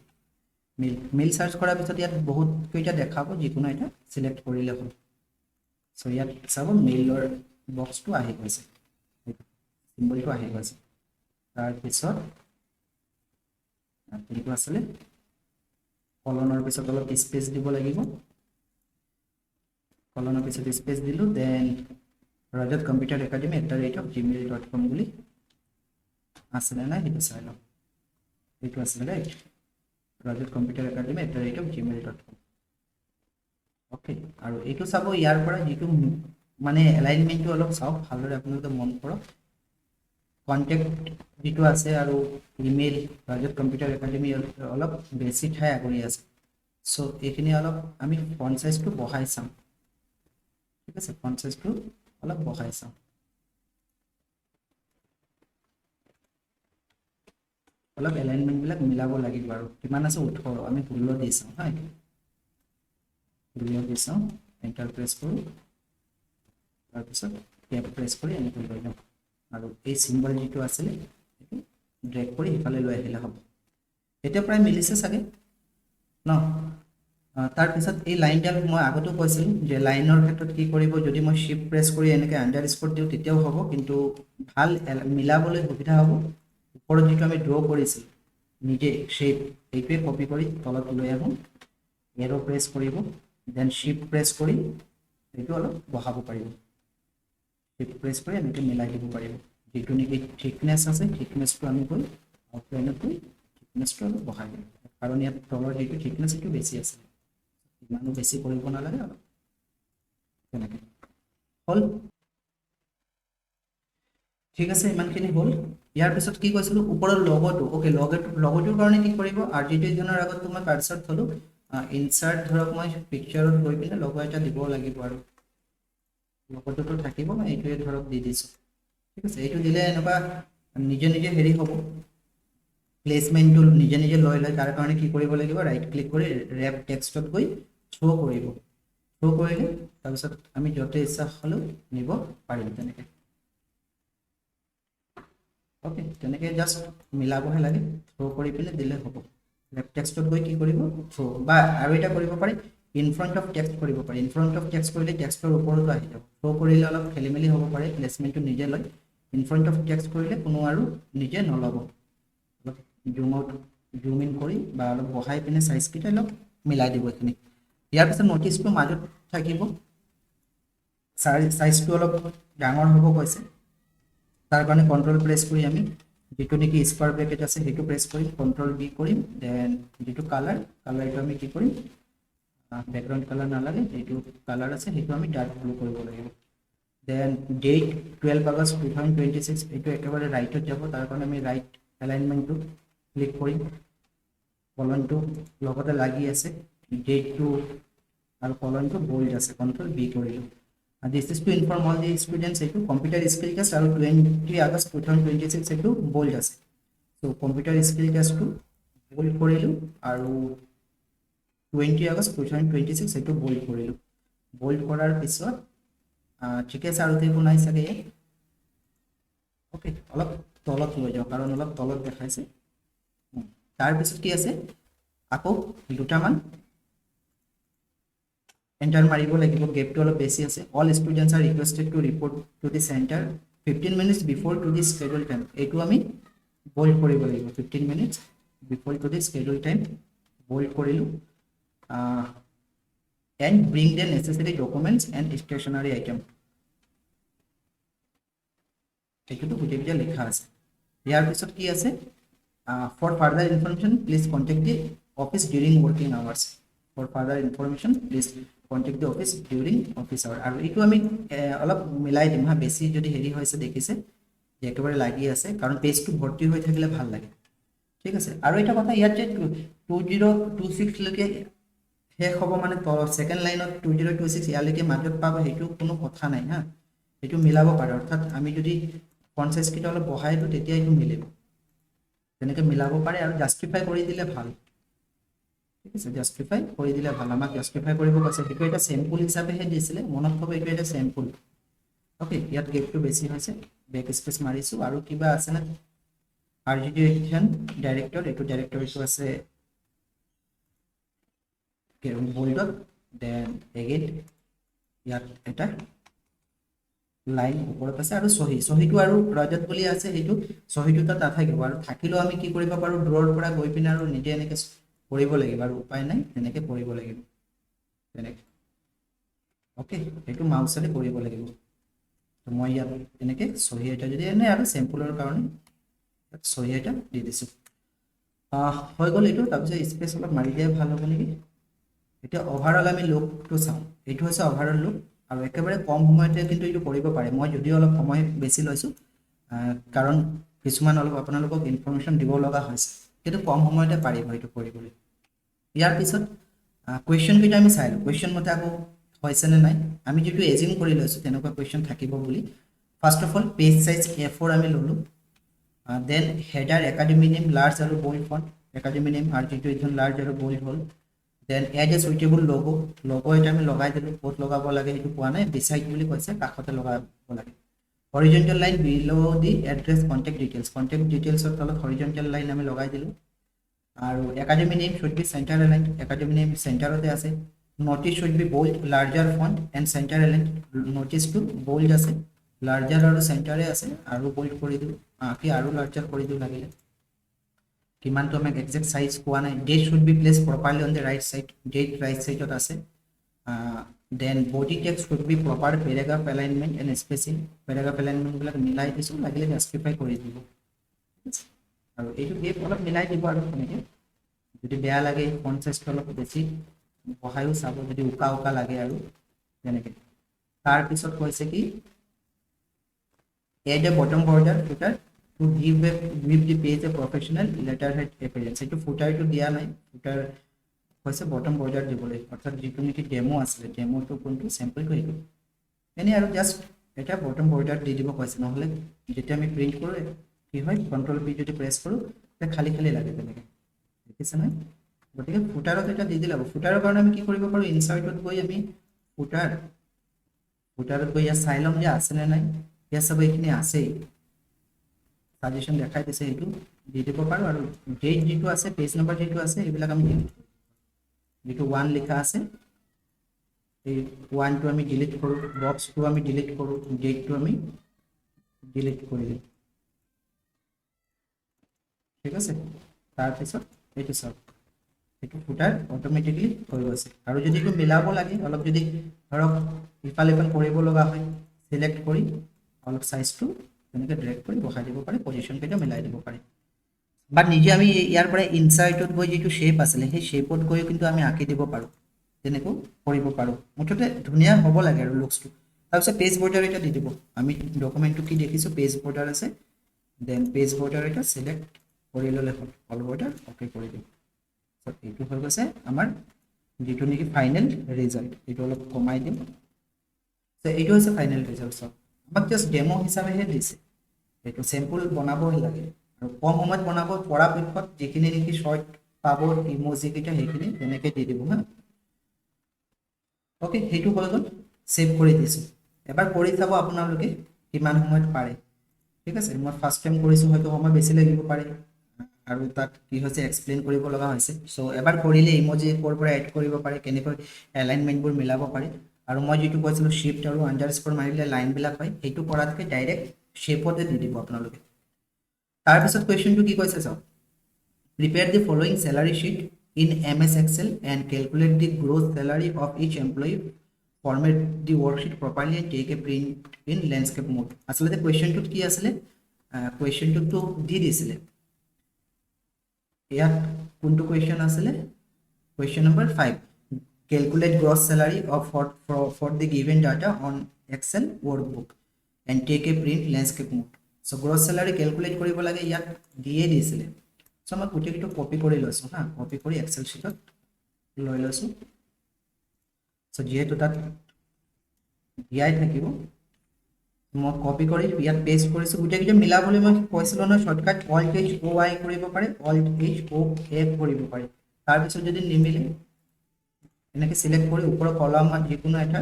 মেইল চাৰ্চ কৰাৰ পিছত ইয়াত বহুত কেইটা দেখাব, যিকোনো এটা চিলেক্ট কৰিলে হ'ল। সো ইয়াত চাব মেইলৰ বক্সটো আহি গৈছে, চিম্বলটো আহি গৈছে। তাৰপিছত এইটো আছিলে কলনৰ পিছত অলপ স্পেচ দিব লাগিব, কলনৰ পিছত স্পেচ দিলোঁ, দেন ৰজত কম্পিউটাৰ একাডেমি @gmail.com বুলি আছিলে নাই সেইটো চাই লওঁ, এইটো আছিলে ৰাইট, ৰজত কম্পিউটাৰ একাডেমি @gmail.com। অ'কে, আৰু এইটো চাব ইয়াৰ পৰা যিটো মানে এলাইনমেণ্টটো অলপ চাওক ভালদৰে, আপোনালোকে মন কৰক। কণ্টেক্ট যিটো আছে আৰু ইমেইল ৰজত কম্পিউটাৰ একাডেমি অলপ বেছি ঠাই আগুৰি আছে। চ' এইখিনি অলপ আমি ফন্ট চাইজটো বঢ়াই চাম, ঠিক আছে, ফন্ট চাইজটো অলপ বঢ়াই চাম। অলপ এলাইনমেণ্টবিলাক মিলাব লাগিব আৰু কিমান আছে 18, আমি 16 দি চাওঁ হা, 16 দি চাওঁ, এণ্টাৰ প্ৰেছ কৰোঁ, তাৰপিছত টেপ প্ৰেছ কৰি এনেকৈ লৈ যাওঁ, আৰু এই চিম্বল যিটো আছিলে সেইটো ড্ৰেগ কৰি সিফালে লৈ আহিলে হ'ব। এতিয়া প্ৰায় মিলিছে চাগে ন? তাৰপিছত এই লাইনডাল মই আগতেও কৈছিলোঁ যে লাইনৰ ক্ষেত্ৰত কি কৰিব, যদি মই শ্বিফ্ট প্ৰেছ কৰি এনেকৈ আণ্ডাৰস্কোৰ দিওঁ তেতিয়াও হ'ব, কিন্তু ভাল মিলাবলৈ সুবিধা হ'ব। ওপৰত যিটো আমি ড্ৰ কৰিছিলোঁ নিজে শ্বেপ, এইটোৱে কপি কৰি তলত লৈ আহোঁ, এৰ' প্ৰেছ কৰিব, দেন শ্বিফ্ট প্ৰেছ কৰি এইটো অলপ বঢ়াব পাৰিব, শ্বিফ্ট প্ৰেছ কৰি এনেকৈ মিলাই দিব পাৰিব। যিটো নেকি থিকনেছ আছে থিকনেছটো আমি গৈ আউটলাইনত গৈ থিকনেছটো অলপ বঢ়াই দিম, কাৰণ ইয়াত তলৰ যিটো থিকনেছ সেইটো বেছি আছে, ইমানো বেছি কৰিব নালাগে, অলপ তেনেকৈ হ'ল। ঠিক আছে, ইমানখিনি হ'ল। ইয়াৰ পিছত কি কৈছিলোঁ, ওপৰৰ লগটো, অ'কে, লগটোৰ কাৰণে কি কৰিব, আৰ্টিফিচিয়েলৰ আগত মই কাৰ্চৰ থলোঁ, ইনচাৰ্ট ধৰক মই পিকচাৰত গৈ পিনে লগ এটা দিব লাগিব, আৰু লগটোতো থাকিব, মই এইটোৱে ধৰক দি দিছোঁ, ঠিক আছে। এইটো দিলে এনেকুৱা নিজে নিজে হেৰি হ'ব, প্লেচমেণ্টটো নিজে নিজে লৈ লয়। তাৰ কাৰণে কি কৰিব লাগিব, ৰাইট ক্লিক কৰি ৰেপ টেক্সটত গৈ শ্ব' কৰিব, শ্ব' কৰিলে তাৰপিছত আমি য'তে ইচ্ছা হ'লেও নিব পাৰিম তেনেকৈ। অ'কে, তেনেকৈ জাষ্ট মিলাবহে লাগে, থ্ৰ' কৰি পিনে দিলে হ'ব। লেফ্ট টেক্সটত গৈ কি কৰিব, থ্ৰ', বা আৰু এটা কৰিব পাৰি, ইনফ্ৰণ্ট অফ টেক্সট কৰিব পাৰি। ইনফ্ৰণ্ট অফ টেক্সট কৰিলে টেক্সটৰ ওপৰতো আহি যাব, থ্ৰ' কৰিলে অলপ খেলি মেলি হ'ব পাৰে, প্লেচমেণ্টটো নিজে লয়। ইনফ্ৰণ্ট অফ টেক্সট কৰিলে কোনো আৰু নিজে নল'ব। অলপ জুম ইন কৰি বা অলপ বহাই পিনে চাইজকেইটা অলপ মিলাই দিব এইখিনি। ইয়াৰ পিছত নটিচটো মাজত থাকিব, চাইজটো অলপ ডাঙৰ হ'ব কৈছে, তাৰ কাৰণে কণ্ট্ৰল প্ৰেছ কৰি আমি যিটো নেকি স্কোৱাৰ ব্ৰেকেট আছে সেইটো প্ৰেছ কৰিম, কণ্ট্ৰল বি কৰিম, দেন যিটো কালাৰটো আমি কি কৰিম, বেকগ্ৰাউণ্ড কালাৰ নালাগে, যিটো কালাৰ আছে সেইটো আমি ডাৰ্ক ব্লু কৰিব লাগিব। দেন ডেট 12 আগষ্ট 2026, এইটো একেবাৰে ৰাইটত যাব, তাৰ কাৰণে আমি ৰাইট এলাইনমেণ্টটো ক্লিক কৰিম, কলনটো লগতে লাগি আছে, ডেটটো আৰু কলনটো বল্ড আছে, কণ্ট্ৰল বি কৰিলোঁ। This is to inform all the students এইটো কম্পিউটাৰ স্কিল টেষ্ট, আৰু 20 আগষ্ট 2026 এইটো বল্ড আছে। চ' কম্পিউটাৰ স্কিল টেষ্টটো বল্ড কৰিলোঁ, আৰু 20 আগষ্ট 2026 এইটো বল্ড কৰিলোঁ। বল্ড কৰাৰ পিছত ঠিক আছে, আৰু একো নাই চাগে ইয়াত। অ'কে, অলপ তলত লৈ যাওঁ কাৰণ অলপ তলত দেখাইছে। তাৰপিছত কি আছে, আকৌ দুটামান এণ্টাৰ মাৰিব লাগিব, গেপটো অলপ বেছি আছে। All students are requested to report to the centre 15 minutes before to the schedule time, এইটো আমি বল্ড কৰিব লাগিব, 15 minutes before to the schedule time, bold কৰিলোঁ। And bring the necessary documents and stationery item, সেইটোতো গোটেইকেইটা লিখা আছে। ইয়াৰ পিছত কি আছে, for further information please contact the office during working hours, for further information please contact the office during office hour. আৰু এইটো আমি অলপ মিলাই দিম হা, বেছি যদি হেৰি হৈছে দেখিছে যে একেবাৰে লাগি আছে, কাৰণ পেজটো ভৰ্তি হৈ থাকিলে ভাল লাগে, ঠিক আছে। আৰু এটা কথা, ইয়াত যে 2026 লৈকে শেষ হ'ব, মানে ছেকেণ্ড লাইনত 2026 ইয়ালৈকে মাজত পাব, সেইটো কোনো কথা নাই হা, সেইটো মিলাব পাৰে। অৰ্থাৎ আমি যদি ফন্ট চাইজকেইটা অলপ বঢ়াই দিওঁ তেতিয়া এইটো মিলিব, তেনেকৈ মিলাব পাৰে, আৰু জাষ্টিফাই কৰি দিলে ভাল, ঠিক আছে, জাষ্টিফাই কৰি দিলে ভাল। আমাক জাষ্টিফাই কৰিব কৈছে, সেইটো এটা চেম্পুল হিচাপেহে দিছিলে, মনত থ'ব এইটো এটা চেম্পুল। অ'কে, ইয়াত গেপটো বেছি হৈছে, বেক স্পেচ মাৰিছোঁ। আৰু কিবা আছেনে, RGD ডাইৰেক্টৰ, এইটো আছে বল্ডত, দেন এগেইন ইয়াত এটা লাইন ওপৰত আছে আৰু চহীটো আৰু ৰজত বুলি আছে, সেইটো চহীটো তাত নাথাকিব, আৰু থাকিলেও আমি কি কৰিব পাৰোঁ, দূৰৰ পৰা গৈ পিনে আৰু নিজে এনেকৈ কৰিব লাগিব, আৰু উপায় নাই তেনেকৈ কৰিব লাগিব তেনেকৈ। অ'কে, সেইটো মাউচেৰে কৰিব লাগিব। তো মই ইয়াত এনেকৈ চহী এটা যদি এনে আৰু চেম্পুলৰ কাৰণে চহী এটা দি দিছোঁ। হৈ গ'ল এইটো। তাৰপিছত স্পেচ অলপ মাৰি দিয়াই ভাল হ'ব নেকি। এতিয়া অভাৰঅল আমি লুকটো চাওঁ, এইটো হৈছে অভাৰঅল লুক, আৰু একেবাৰে কম সময়তে কিন্তু এইটো কৰিব পাৰে। মই যদিও অলপ সময় বেছি লৈছোঁ, কাৰণ কিছুমান অলপ আপোনালোকক ইনফৰমেশ্যন দিব লগা হৈছে, কিন্তু কম সময়তে পাৰিব এইটো কৰিবলৈ। ইয়াৰ পিছত কুৱেশ্যনকেইটা আমি চাই লওঁ, কুৱেশ্যন মতে আকৌ হৈছেনে নাই। আমি যিটো এজিউম কৰি লৈছোঁ তেনেকুৱা কুৱেশ্যন থাকিব বুলি। First of all page size A4 আমি ল'লোঁ। Then header academy name large আৰু বল্ড ফন্ট, একাডেমি নেম আৰু যিটো এইখন লাৰ্জ আৰু বল্ড হ'ল। Then add a suitable logo এটা আমি লগাই দিলোঁ। ক'ত লগাব লাগে সেইটো কোৱা নাই, বিচাইড বুলি কৈছে, কাষতে লগাব লাগে। Horizontal line below' the address contact ডিটেইলছৰ তলত হৰিজেণ্টেল লাইন আমি লগাই দিলোঁ। আৰু academy name should be centre align, academy name চেণ্টাৰতে আছে। Notice should be bold larger font and centre align, নটিচটো বোল্ড আছে, লাৰ্জাৰ আৰু চেণ্টাৰে আছে, আৰু বোল্ড কৰি দিওঁ, কি আৰু লাৰ্জাৰ কৰি দিওঁ লাগিলে, কিমানটো আমাক একজেক্ট চাইজ কোৱা নাই। Date should be place properly on the right side, date right চাইডত আছে। Then body text should be proper paragraph alignment and spacing, paragraph এলাইনমেণ্টবিলাক মিলাই দিছোঁ, লাগিলে জাষ্টিফাই কৰি দিব। আৰু এইটো গেপ অলপ মিলাই দিব আৰু তেনেকৈ, যদি বেয়া লাগে ফন্ট চাইজটো অলপ বেছি বহায়ো চাব, যদি উকা লাগে আৰু তেনেকৈ। তাৰপিছত কৈছে কি add a bottom border footer to give the page a professional letterhead appearance. এইটো ফুটাৰটো দিয়া নাই, ফুটাৰ হৈছে বটম বৰ্ডাৰ দিবলৈ, অৰ্থাৎ যিটো নেকি ডেমো আছিলে, ডেমোটো কোনটো চেম্পলটো সেইটো এনেই আৰু জাষ্ট এটা বটম বৰ্ডাৰ দি দিব কৈছে, নহ'লে যেতিয়া আমি প্ৰিণ্ট কৰোঁ কি হয়, কণ্ট্ৰল পি যদি প্ৰেছ কৰোঁ তেতিয়া খালী খালী লাগে তেনেকৈ, দেখিছে নহয়। গতিকে ফুটাৰত এটা দি দিলে হ'ব। ফুটাৰৰ কাৰণে আমি কি কৰিব পাৰোঁ, ইনচাৰ্টত গৈ আমি ফুটাৰত গৈ ইয়াত চাই ল'ম যে আছেনে নাই। ইয়াত চাব এইখিনি আছেই, সাজেশ্যন দেখাই দিছে, সেইটো দি দিব পাৰোঁ। আৰু ডেট যিটো আছে, পেজ নম্বৰ যিটো আছে, এইবিলাক আমি যিটো 1 লিখা আছে, এই 1টো আমি ডিলিট কৰোঁ, বক্সটো আমি ডিলিট কৰোঁ, ডেটটো আমি ডিলিট কৰি দিওঁ, ঠিক আছে। তাৰপিছত এইটো চাওক, এইটো ফুটাৰ অট'মেটিকলি হৈ গৈছে। আৰু যদি এইটো মিলাব লাগে, অলপ যদি ধৰক ইফাল ইফাল কৰিব লগা হয়, চিলেক্ট কৰি অলপ চাইজটো তেনেকৈ ড্ৰেগ কৰি বহাই দিব পাৰে, পজিশ্যনকেইটা মিলাই দিব পাৰে। বা নিজে আমি ইয়াৰ পৰা ইনচাৰ্টত গৈ যিটো শ্বেপ আছিলে, সেই শ্বেপত গৈ কিন্তু আমি আঁকি দিব পাৰোঁ, তেনেকৈ কৰিব পাৰোঁ। মুঠতে ধুনীয়া হ'ব লাগে আৰু লুকছটো। তাৰপিছত পেজ বৰ্ডাৰ এটা দি দিব, আমি ডকুমেণ্টটো কি দেখিছোঁ, পেজ বৰ্ডাৰ আছে, দেন পেজ বৰ্ডাৰ এটা চিলেক্ট কৰি ল'লে হ'ল, অল বৰ্ডাৰ অ'কে কৰি দিম। এইটো হৈ গৈছে আমাৰ যিটো নেকি ফাইনেল ৰিজাল্ট, এইটো অলপ কমাই দিম। এইটো হৈছে ফাইনেল ৰিজাল্ট। চব আমাক জাষ্ট ডেমো হিচাপেহে দিছে, এইটো চেম্পল বনাবই লাগে, আৰু কম সময়ত বনাব পৰাপক্ষত যিখিনি নেকি শ্বৰ্ট পাব ইম'জিকেইটা, সেইখিনি তেনেকৈ দি দিব হা। অ'কে, সেইটো হৈ গ'ল, ছেভ কৰি দিছোঁ। এবাৰ কৰি চাব আপোনালোকে কিমান সময়ত পাৰে, ঠিক আছে। মই ফাৰ্ষ্ট টাইম কৰিছোঁ, হয়তো সময় বেছি লাগিব পাৰে, আৰু তাত কি হৈছে এক্সপ্লেইন কৰিব লগা হৈছে। চ' এবাৰ কৰিলে ইম'জি ক'ৰ পৰা এড কৰিব পাৰে, কেনেকৈ এলাইনমেণ্টবোৰ মিলাব পাৰে। আৰু মই যিটো কৈছিলোঁ শ্বিফ্ট আৰু আণ্ডাৰস্ক'ৰ মাৰিলে লাইনবিলাক হয়, সেইটো কৰাতকৈ ডাইৰেক্ট শ্বেপতে দি দিব আপোনালোকে। তাৰপিছত কুৱেশ্যনটো কি কৈছে চাওক, prepare the following salary sheet in MS Excel and calculate the gross salary of each employee, format the worksheet properly and take a print in landscape mode. আচলতে কুৱেশ্যনটোত কি আছিলে, কুৱেশ্যনটোতো দি দিছিলে, ইয়াত কোনটো কুৱেশ্যন আছিলে, question number 5, calculate gross salary of for the given data on Excel workbook and take a print landscape mode. So gross salary calculate কৰিব লাগে, ইয়াত দিয়ে দিছিলে। চ' মই গোটেইটো কপি কৰি লৈছোঁ হা, কপি কৰি এক্সেল শ্বীটত লৈ লৈছোঁ। চ' যিহেতু তাত দিয়াই থাকিব, মই কপি কৰি ইয়াত পেষ্ট কৰিছোঁ। গোটেইকেইটা মিলাবলৈ মই কৈছিলোঁ নহয় শ্বৰ্টকাট, Alt+OI কৰিব পাৰে, Alt+OA কৰিব পাৰে। তাৰপিছত যদি নিমিলে এনেকৈ চিলেক্ট কৰি ওপৰৰ কলামত যিকোনো এটা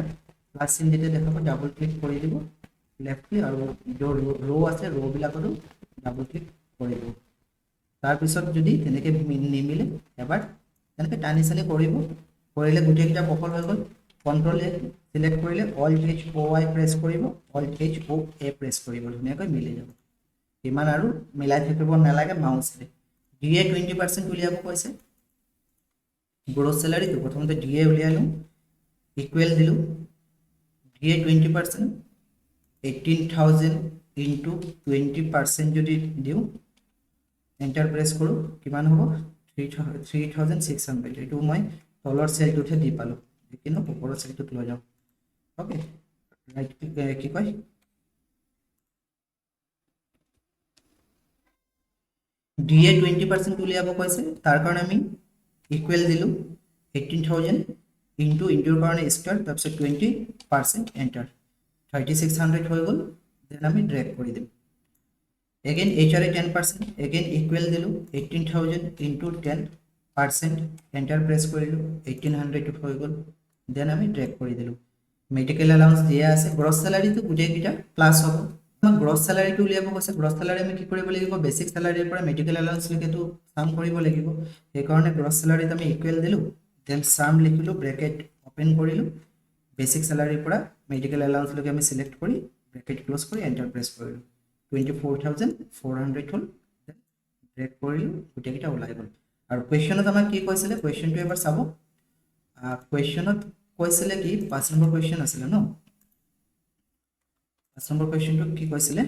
প্লাছ চিন যেতিয়া দেখাব, ডাবল ক্লিক কৰি দিব, লেফ্ট ক্লিক, আৰু ৰ' আছে, ৰ'বিলাকতো ডাবল ক্লিক কৰি দিব। তাৰপিছত যদি তেনেকৈ নিমিলে এবাৰ তেনেকৈ টানি চানি কৰিব, কৰিলে গোটেইকেইটা বহল হৈ গ'ল। কন্ট্ৰল এ সিলেক্ট কৰিলে অল্ট এইচ অ আই প্ৰেছ কৰিব, অল্ট এইচ অ এ প্ৰেছ কৰিব, ধুনীয়াকৈ মিলি যাব। ইমান আৰু মিলাই থাকিব নালাগে মাউচেৰে। ডিএ 20% উলিয়াব কৈছে, গ্ৰছ চেলাৰীটো প্ৰথমতে ডিএ উলিয়াই লওঁ, ইকুৱেল দিলোঁ ডিএ 20%, 18,000 ইনটু 20% যদি দিওঁ, এণ্টাৰ প্ৰেছ কৰোঁ, কিমান হ'ব 3,600। এইটো মই তলৰ চেলটোতহে দি পালোঁ, কিন্তু ওপৰৰ চেলটোত লৈ যাওঁ। অ'কে, ৰাইট কি কয় ডিএ 20% উলিয়াব কৈছে, তাৰ কাৰণে আমি ইকুৱেল দিলোঁ 18,000 ইনটুৰ কাৰণে স্কোৱাৰ, তাৰপিছত 20% এণ্টাৰ, 3,600 হৈ গ'ল। দেন আমি ড্ৰেগ কৰি দিম। এগেইন এইচআৰএ 10%, এগেইন ইকুৱেল দিলোঁ 18,000 ইনটু 10%, এণ্টাৰ প্ৰেছ কৰিলোঁ, 1,800 হৈ গ'ল। দেন আমি ড্ৰেগ কৰি দিলোঁ। মেডিকেল এলাউন্স দিয়া আছে, গ্ৰছ চেলাৰীটো গোটেইকেইটা প্লাছ হ'ব। আমাক গ্ৰছ চেলাৰীটো উলিয়াব কৈছে, গ্ৰছ চেলাৰী আমি কি কৰিব লাগিব, বেছিক চেলাৰীৰ পৰা মেডিকেল এলাউন্সলৈকেতো চাম কৰিব লাগিব। সেইকাৰণে গ্ৰছ চেলাৰীত আমি ইকুৱেল দিলোঁ, দেন চাম লিখিলোঁ, ব্ৰেকেট অপেন কৰিলোঁ, বেছিক চেলাৰীৰ পৰা মেডিকেল এলাউন্সলৈকে আমি চিলেক্ট কৰি ব্ৰেকেট ক্ল'জ কৰি এণ্টাৰ প্ৰেছ কৰিলোঁ, 24,400 হ'ল। ড্ৰেগ কৰিলোঁ, গোটেইকেইটা ওলাই গ'ল। আৰু কুৱেশ্যনত আমাক কি কৈছিলে, কুৱেশ্যনটো এবাৰ চাব। কুৱেশ্যনত কৈছিলে কি, 5 নম্বৰ কুৱেশ্যন আছিলে ন, 5 নম্বৰ কুৱেশ্যনটো কি কৈছিলে,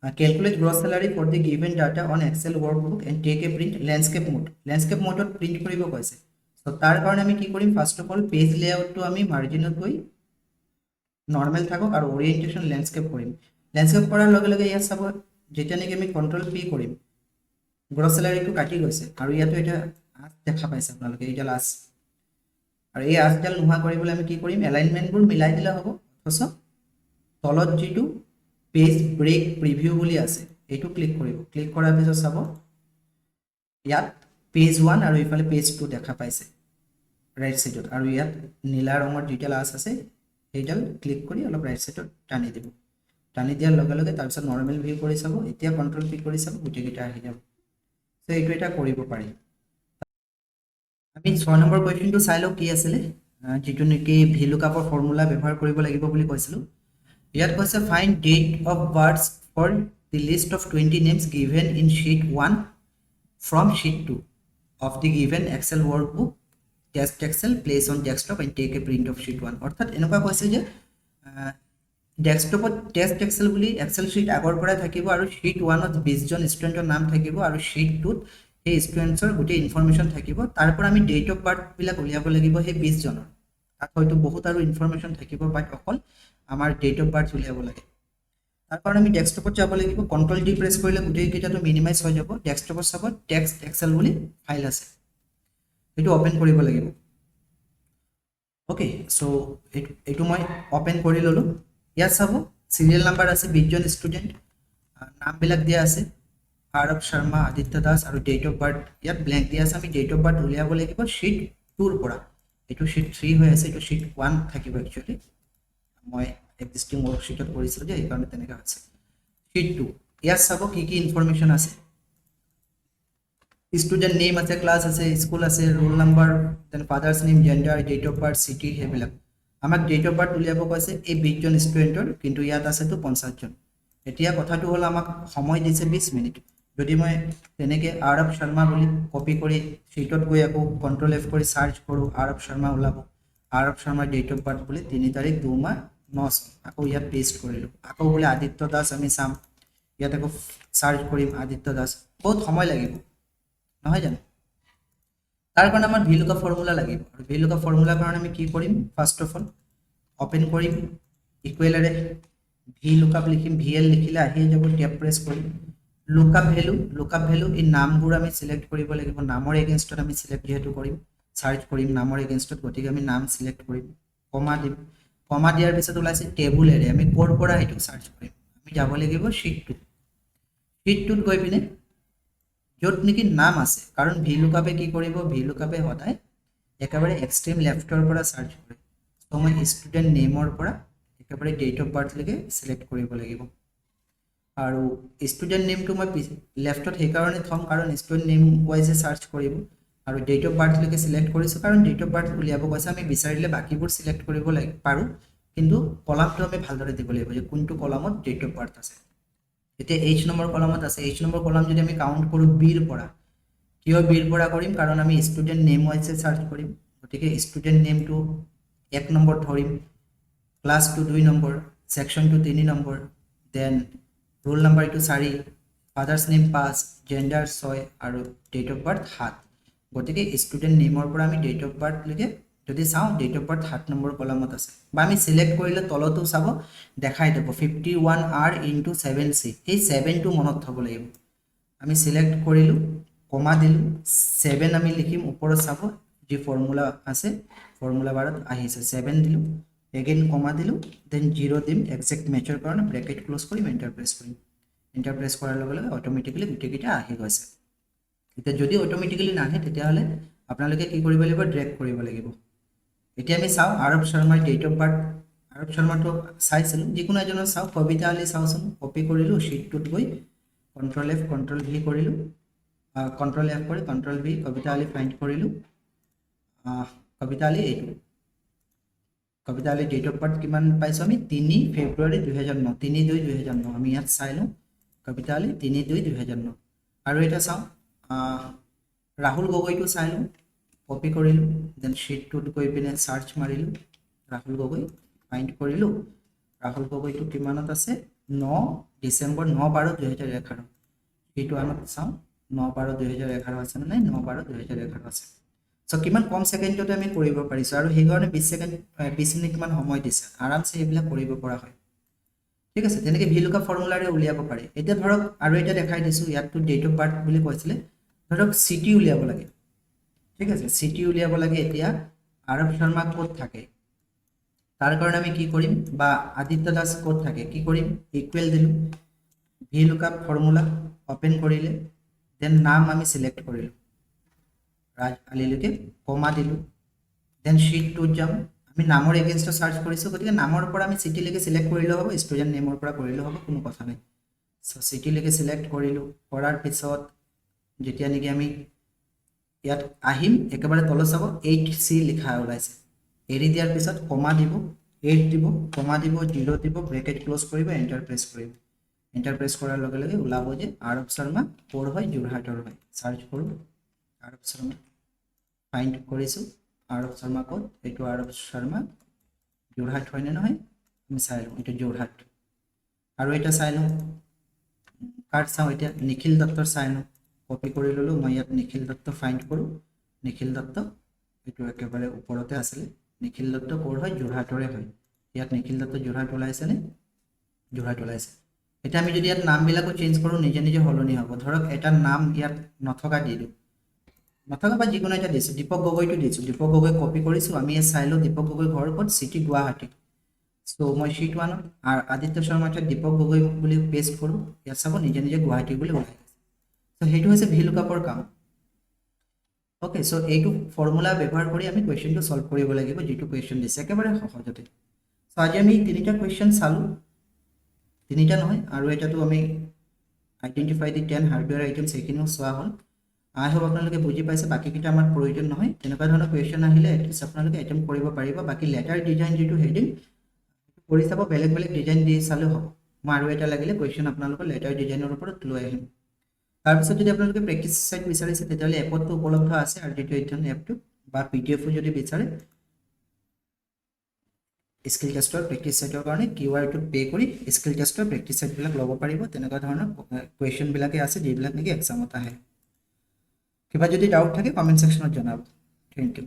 calculate gross salary for the given data on Excel workbook and take a print landscape mode. landscape mode print কৰিব কৈছে। তো তাৰ কাৰণে আমি কি কৰিম, ফাৰ্ষ্ট অফ অল পেজ লেআউটটো আমি মাৰ্জিনত গৈ নৰ্মেল থাকক আৰু ওৰিয়েণ্টেশ্যন লেণ্ডস্কেপ কৰিম। লেণ্ডস্কেপ কৰাৰ লগে লগে ইয়াত চাব, যেতিয়া নেকি আমি কন্ট্ৰল পি কৰিম, গ্ৰছ চেলাৰীটো কাটি গৈছে আৰু ইয়াতো এটা আঁচ দেখা পাইছে আপোনালোকে, এইডাল আঁচ। আৰু এই আঁচডাল নোহোৱা কৰিবলৈ আমি কি কৰিম, এলাইনমেণ্টবোৰ মিলাই দিলে হ'ব। অথচ তলত যিটো পেজ ব্ৰেক প্ৰিভিউ বুলি আছে, এইটো ক্লিক কৰিব। ক্লিক কৰাৰ পিছত চাব, ইয়াত পেজ 1 আৰু ইফালে পেজ 2 দেখা পাইছে ৰাইট সাইডত, আৰু ইয়াত নীলা ৰঙৰ যিডাল আঁচ আছে সেইডাল ক্লিক কৰি অলপ ৰাইট সাইডত টানি দিব। টানি দিয়াৰ লগে লগে তাৰপিছত নৰ্মেল ভিউ কৰি চাব, এতিয়া কন্ট্ৰল পি কৰি চাব, গোটেইকেইটা আহি যাব। তো এইটো এটা কৰিব পাৰি। আমি 6 নম্বৰ কুৱেশ্যনটো চাই লওঁ কি আছিলে, যিটো নেকি ভিলুকাপৰ ফৰ্মুলা ব্যৱহাৰ কৰিব লাগিব বুলি কৈছিলোঁ। ইয়াত কৈছে find date of birth for the list of 20 names given in sheet 1 from sheet 2 of the given Excel workbook, test Excel, place on desktop and take a print of sheet 1। অৰ্থাৎ এনেকুৱা কৈছে যে ডেস্কটপত টেষ্ট এক্সেল বুলি Excel sheet আগৰ পৰাই থাকিব আৰু शीट 1ত 20 জন ষ্টুডেণ্টৰ নাম থাকিব আৰু शीट 2ত সেই ষ্টুডেণ্টছৰ গোটেই ইনফৰমেশ্যন থাকিব। তাৰ পৰা আমি ডেট অফ বাৰ্থ বিলাক উলিয়াব লাগিব সেই 20 জনৰ। তাত হয়তো বহুত আৰু ইনফৰমেশ্যন থাকিব, বাট অকল আমাৰ ডেট অফ বাৰ্থ উলিয়াব লাগে। তাৰ কাৰণে আমি ডেস্কটপত যাব লাগিব, কন্ট্ৰল ডি প্ৰেছ কৰিলে গোটেইকেইটাটো মিনিমাইজ হৈ যাব। ডেস্কটপত চাব টেক্সট এক্সেল বুলি ফাইল আছে, এইটো অপেন কৰিব লাগিব। অ'কে, চ' এইটো মই অপেন কৰি ল'লোঁ। ইয়াত চাব চিৰিয়েল নাম্বাৰ আছে, 20 জন ষ্টুডেণ্ট, নামবিলাক দিয়া আছে আৰৱ শৰ্মা, আদিত্য দাস, আৰু ডেট অফ বাৰ্থ ইয়াত ব্লেংক দিয়া আছে। আমি ডেট অফ বাৰ্থ উলিয়াব লাগিব शीट 2ৰ পৰা। এইটো शीट 3 হৈ আছে, এইটো शीट 1 থাকিব একচুৱেলি, মই এক্সিষ্টিং ৱৰ্কশ্বিটত কৰিছিলোঁ যে সেইকাৰণে তেনেকৈ হৈছে। शीट 2 ইয়াত চাব কি কি ইনফৰমেশ্যন আছে, ষ্টুডেণ্ট নেম আছে, ক্লাছ আছে, স্কুল আছে, roll number, then father's name, gender, date of birth, city, সেইবিলাক। আমাক ডেট অফ বাৰ্থ উলিয়াব কৈছে এই 20 জন ষ্টুডেণ্টৰ, কিন্তু ইয়াত আছেতো 50 জন। এতিয়া কথাটো হ'ল আমাক সময় দিছে 20 মিনিট। যদি মই তেনেকৈ আৰৱ শৰ্মা বুলি কপি কৰি शीटত গৈ আকৌ কন্ট্ৰল এফ কৰি চাৰ্চ কৰোঁ, আৰৱ শৰ্মা ওলাব। আৰৱ শৰ্মাৰ ডেট অফ বাৰ্থ বুলি 3 তাৰিখ 2 মাহ 9 চন, আকৌ ইয়াত পেষ্ট কৰিলোঁ। আকৌ বোলে আদিত্য দাস আমি চাম, ইয়াত আকৌ চাৰ্চ কৰিম আদিত্য দাস, বহুত সময় লাগিব নহয় জানো। তাৰ কাৰণে আমাৰ ভিলুকাপ ফৰ্মুলা লাগিব, আৰু ভিলুকাপ ফৰ্মুলাৰ কাৰণে আমি কি কৰিম, ফাৰ্ষ্ট অফ অল অপেন কৰিম, ইকুৱেলাৰে ভিলুকাপ লিখিম, ভিএল লিখিলে আহি যাব, টেপ প্ৰেছ কৰিম, লুকআপ ভেলু এই নামবোৰ আমি চিলেক্ট কৰিব লাগিব। নামৰ এগেইনষ্টত আমি চিলেক্ট যিহেতু কৰিম, চাৰ্চ কৰিম নামৰ এগেইনষ্টত, গতিকে আমি নাম চিলেক্ট কৰিম, কমা দিম। কমা দিয়াৰ পিছত ওলাইছে টেবুল এৰে, আমি ক'ৰ পৰা সেইটো চাৰ্চ কৰিম, আমি যাব লাগিব शीट 2। शीट 2ত গৈ পিনে য'ত নেকি নাম আছে, কাৰণ ভিলুকাপে কি কৰিব, ভিলুকাপে সদায় একেবাৰে এক্সট্ৰিম লেফ্টৰ পৰা চাৰ্চ কৰে। ত' মই ষ্টুডেণ্ট নেমৰ পৰা একেবাৰে ডেট অফ বাৰ্থলৈকে চিলেক্ট কৰিব লাগিব। আৰু ষ্টুডেণ্ট নেমটো মই লেফ্টত সেইকাৰণে থ'ম কাৰণ ষ্টুডেণ্ট নেম ৱাইজে চাৰ্চ কৰিব। আৰু ডেট অফ বাৰ্থ লৈকে সিলেক্ট কৰিছো কাৰণ ডেট অফ বাৰ্থ উলিয়াব কৈছে আমি বিচাৰিলে বাকিবোৰ সিলেক্ট কৰিব পাৰো কিন্তু কলামটো আমি ভালদৰে দিব লাগিব যে কোনটো কলামত ডেট অফ বাৰ্থ আছে এতিয়া H নম্বৰ কলামত আছে H নম্বৰ কলাম যদি আমি কাউন্ট কৰো B ৰ পৰা কিয় B ৰ পৰা কৰিম কাৰণ আমি ষ্টুডেন্ট নেম ওয়াইজে সাৰ্চ কৰিম গতিকে ষ্টুডেন্ট নেমটো 1 নম্বৰ ধৰিম ক্লাস টু 2 নম্বৰ সেকশন টু 3 নম্বৰ then roll number to 4 father's name 5 gender 6 আৰু ডেট অফ বাৰ্থ 7 গতিকে ষ্টুডেন্ট নেমৰ পৰা আমি ডেট অফ বাৰ্থ লৈকে যদি চাও ডেট অফ বাৰ্থ 7 নম্বৰ কলামত আছে বা আমি সিলেক্ট কৰিলে তলতো চাব দেখাই দেব 51R * 7C এই 7 টো মনত থব লাগিব আমি সিলেক্ট কৰিলো কমা দিলু 7 আমি লিখিম ওপৰত চাব যে ফৰ্মুলা আছে ফৰ্মুলা বাৰত আহিছে 7 দিলু এগেইন কমা দিলু দেন 0 দিম এক্সাক্ট মেচৰ কাৰণে ব্ৰেকেট ক্লোজ কৰিম এন্টাৰ প্ৰেছ কৰিম এন্টাৰ প্ৰেছ কৰাৰ লগে লগে অটোমেটিক্যালি গুটেকিটা আহি গৈছে এটা যদি অটোমেটিক্যালি নাহে তেতিয়া হলে আপোনালোকে কি কৰিব লাগিব ড্ৰেগ কৰিব লাগিব এতিয়া আমি চাও আৰব শৰ্মাৰ ডেট অফ বাৰ্থ আৰব শৰ্মাটো চাইছিল যিকোনো এজনৰ চাও কবিতা আলী চাওচোন কপি কৰিলো শীটটোত গৈ কন্ট্ৰোল F কন্ট্ৰোল V কৰিলো কন্ট্ৰোল F কৰি কন্ট্ৰোল V কবিতা আলী ফাইন্ড কৰিলো কবিতা আলী এইটো কবিতা আলী ডেট অফ বাৰ্থ কিমান পাইছো আমি 3 ফেব্ৰুৱাৰী 2009 3/2/2009 আমি ইয়াত চাইলো কবিতা আলী 3/2/2009 আৰু এটা চাও ৰাহুল গগৈটো চাইলো কপি কৰিলো দেন শীটটোত গৈ পিনে সাৰ্চ মাৰিলো ৰাহুল গগৈ ফাইন্ড কৰিলো ৰাহুল গগৈটো কিমানত আছে 9 ডিসেম্বৰ 9/12/2011 এইটো আনত চাও 9/12/2011 আছে না নাই 9/12/2011 আছে সো কিমান কম সেকেন্ডতে আমি কৰিব পাৰিছো আৰু সেই কাৰণে 20 সেকেন্ড 20 মিনিট মান সময় দিছে আৰামছে এইবিলাক কৰিব পৰা হয় ঠিক আছে তেনেকে ভিলুকা ফৰ্মুলাৰে উলিয়াব পাৰি এতিয়া ধৰক আৰু এটা দেখাই দিছো ইয়াতটো ডেট অফ বাৰ্থ বুলি কৈছিলে ধৰক সিটি উলিয়াব লাগে ঠিক আছে সিটি উলিয়াব লাগে এতিয়া আৰব শৰ্মা কোড থাকে তাৰ কাৰণে আমি কি কৰিম বা আদিত্য দাস কোড থাকে কি কৰিম ইকুৱেল দিলু ভিলুকা ফৰ্মুলা ওপেন কৰিলে দেন নাম আমি সিলেক্ট কৰিলো ৰাজ আলী লৈকে কমা দিলু দেন শীট টু যাম আমি নামৰ এগেইনষ্ট সাৰ্চ কৰিছো গতিকে নামৰ পৰা আমি সিটি লৈকে সিলেক্ট কৰিলে হ'ব ষ্টুডেন্ট নেমৰ পৰা কৰিলে হ'ব কোনো কথা নাই সো সিটি লৈকে সিলেক্ট কৰিলো কৰাৰ পিছত যেতিয়া নেকি আমি ইয়াত আহিম একেবাৰে তল চাব 8C লিখা ওলাইছে এৰি দিয়াৰ পিছত কমা দিব 8 দিব কমা দিব 0 দিব ব্ৰেকেট ক্লোজ কৰিব এন্টাৰ প্ৰেছ কৰিব এন্টাৰ প্ৰেছ কৰাৰ লগে লগে ওলাব যে আৰব শৰ্মা কোৰ হয় যোৰহাটৰ হয় সাৰ্চ কৰো আৰব শৰ্মা ফাইন্ড কৰিছো আৰব শৰ্মা কোড এটো আৰব শৰ্মা যোৰহাট হয় নে নহয় আমি চাইলো এটো যোৰহাট আৰু এটা চাইলো কাৰ্ড চাও এতিয়া নিখিল দত্তৰ চাইলো কপি কৰি ললো মই ইয়াত নিখিল দত্ত ফাইন্ড কৰো নিখিল দত্ত এটো একেবাৰে ওপৰতে আছিল নিখিল দত্ত কোৰ হয় যোৰহাটৰে হয় ইয়াত নিখিল দত্ত যোৰহাট ওলাইছে নে যোৰহাট ওলাইছে এটা আমি যদি ইয়াত নাম বিলাকো চেঞ্জ কৰো নিজে নিজে হলনি হ'ব ধৰক এটা নাম ইয়াত নথকা দিলু নথকা বা যিকোনো এটা দিছো দীপক গগৈটো দিছো দীপক গগৈ কপি কৰিছো আমি চাইলো দীপক গগৈ ঘৰ ক'ত সিটি গুৱাহাটী সো মই শীট 1 আৰ আদিত্য শৰ্মাটা দীপক গগৈ বুলি পেস্ট কৰো ইয়াত চাব নিজে নিজে গুৱাহাটী বুলি ওলাই সো হেতু হৈছে ভিলুকাপৰ কাম ওকে সো এইটো ফৰ্মুলা ব্যৱহাৰ কৰি আমি কোৱেশ্চনটো সলভ কৰিব লাগিব যেটো কোৱেশ্চন দিছে একেবাৰে সহজতে সো আজি আমি তিনিটা কোৱেশ্চন চালো তিনিটা নহয় আৰু এটাটো আমি আইডেন্টিফাই দি 10 হাৰ্ডওয়্যাৰ আইটেমছ একিনো সোৱা হল আই হোপ আপোনালোকে বুজি পাইছে বাকি কিটা আমাৰ প্ৰয়োজন নহয় তেনেকুৱা ধৰণৰ কোৱেশ্চন আহিলে এটলিষ্ট আপোনালোকে এটেম্প কৰিব পাৰিব বাকি লেটাৰ ডিজাইন যেটো হেডিং কৰি চাব বেলেগ বেলেগ ডিজাইন দি চালে হ'ব মই আৰু এটা লাগিলে কোৱেশ্চন আপোনালোকৰ লেটাৰ ডিজাইনৰ ওপৰত লৈ আহিম তাৰ পিছত যদি আপোনালোকে প্ৰেক্টিস সেট বিচাৰিছে তেতিয়ালে এপটো উপলব্ধ আছে আৰু যেটো এইখন এপটো বা পিডিএফ যদি বিচাৰে স্কিল টেষ্টৰ প্ৰেক্টিস সেটৰ কাৰণে কিউআৰটো পে কৰি স্কিল টেষ্টৰ প্ৰেক্টিস সেট বিলাক ল'ব পাৰিব তেনেকুৱা ধৰণৰ কোৱেশ্চন বিলাকে আছে যেবিলাক নেকি এক্সামত আহে কিবা যদি ডাউট থাকে কমেন্ট সেকশনত জনাব থ্যাংক ইউ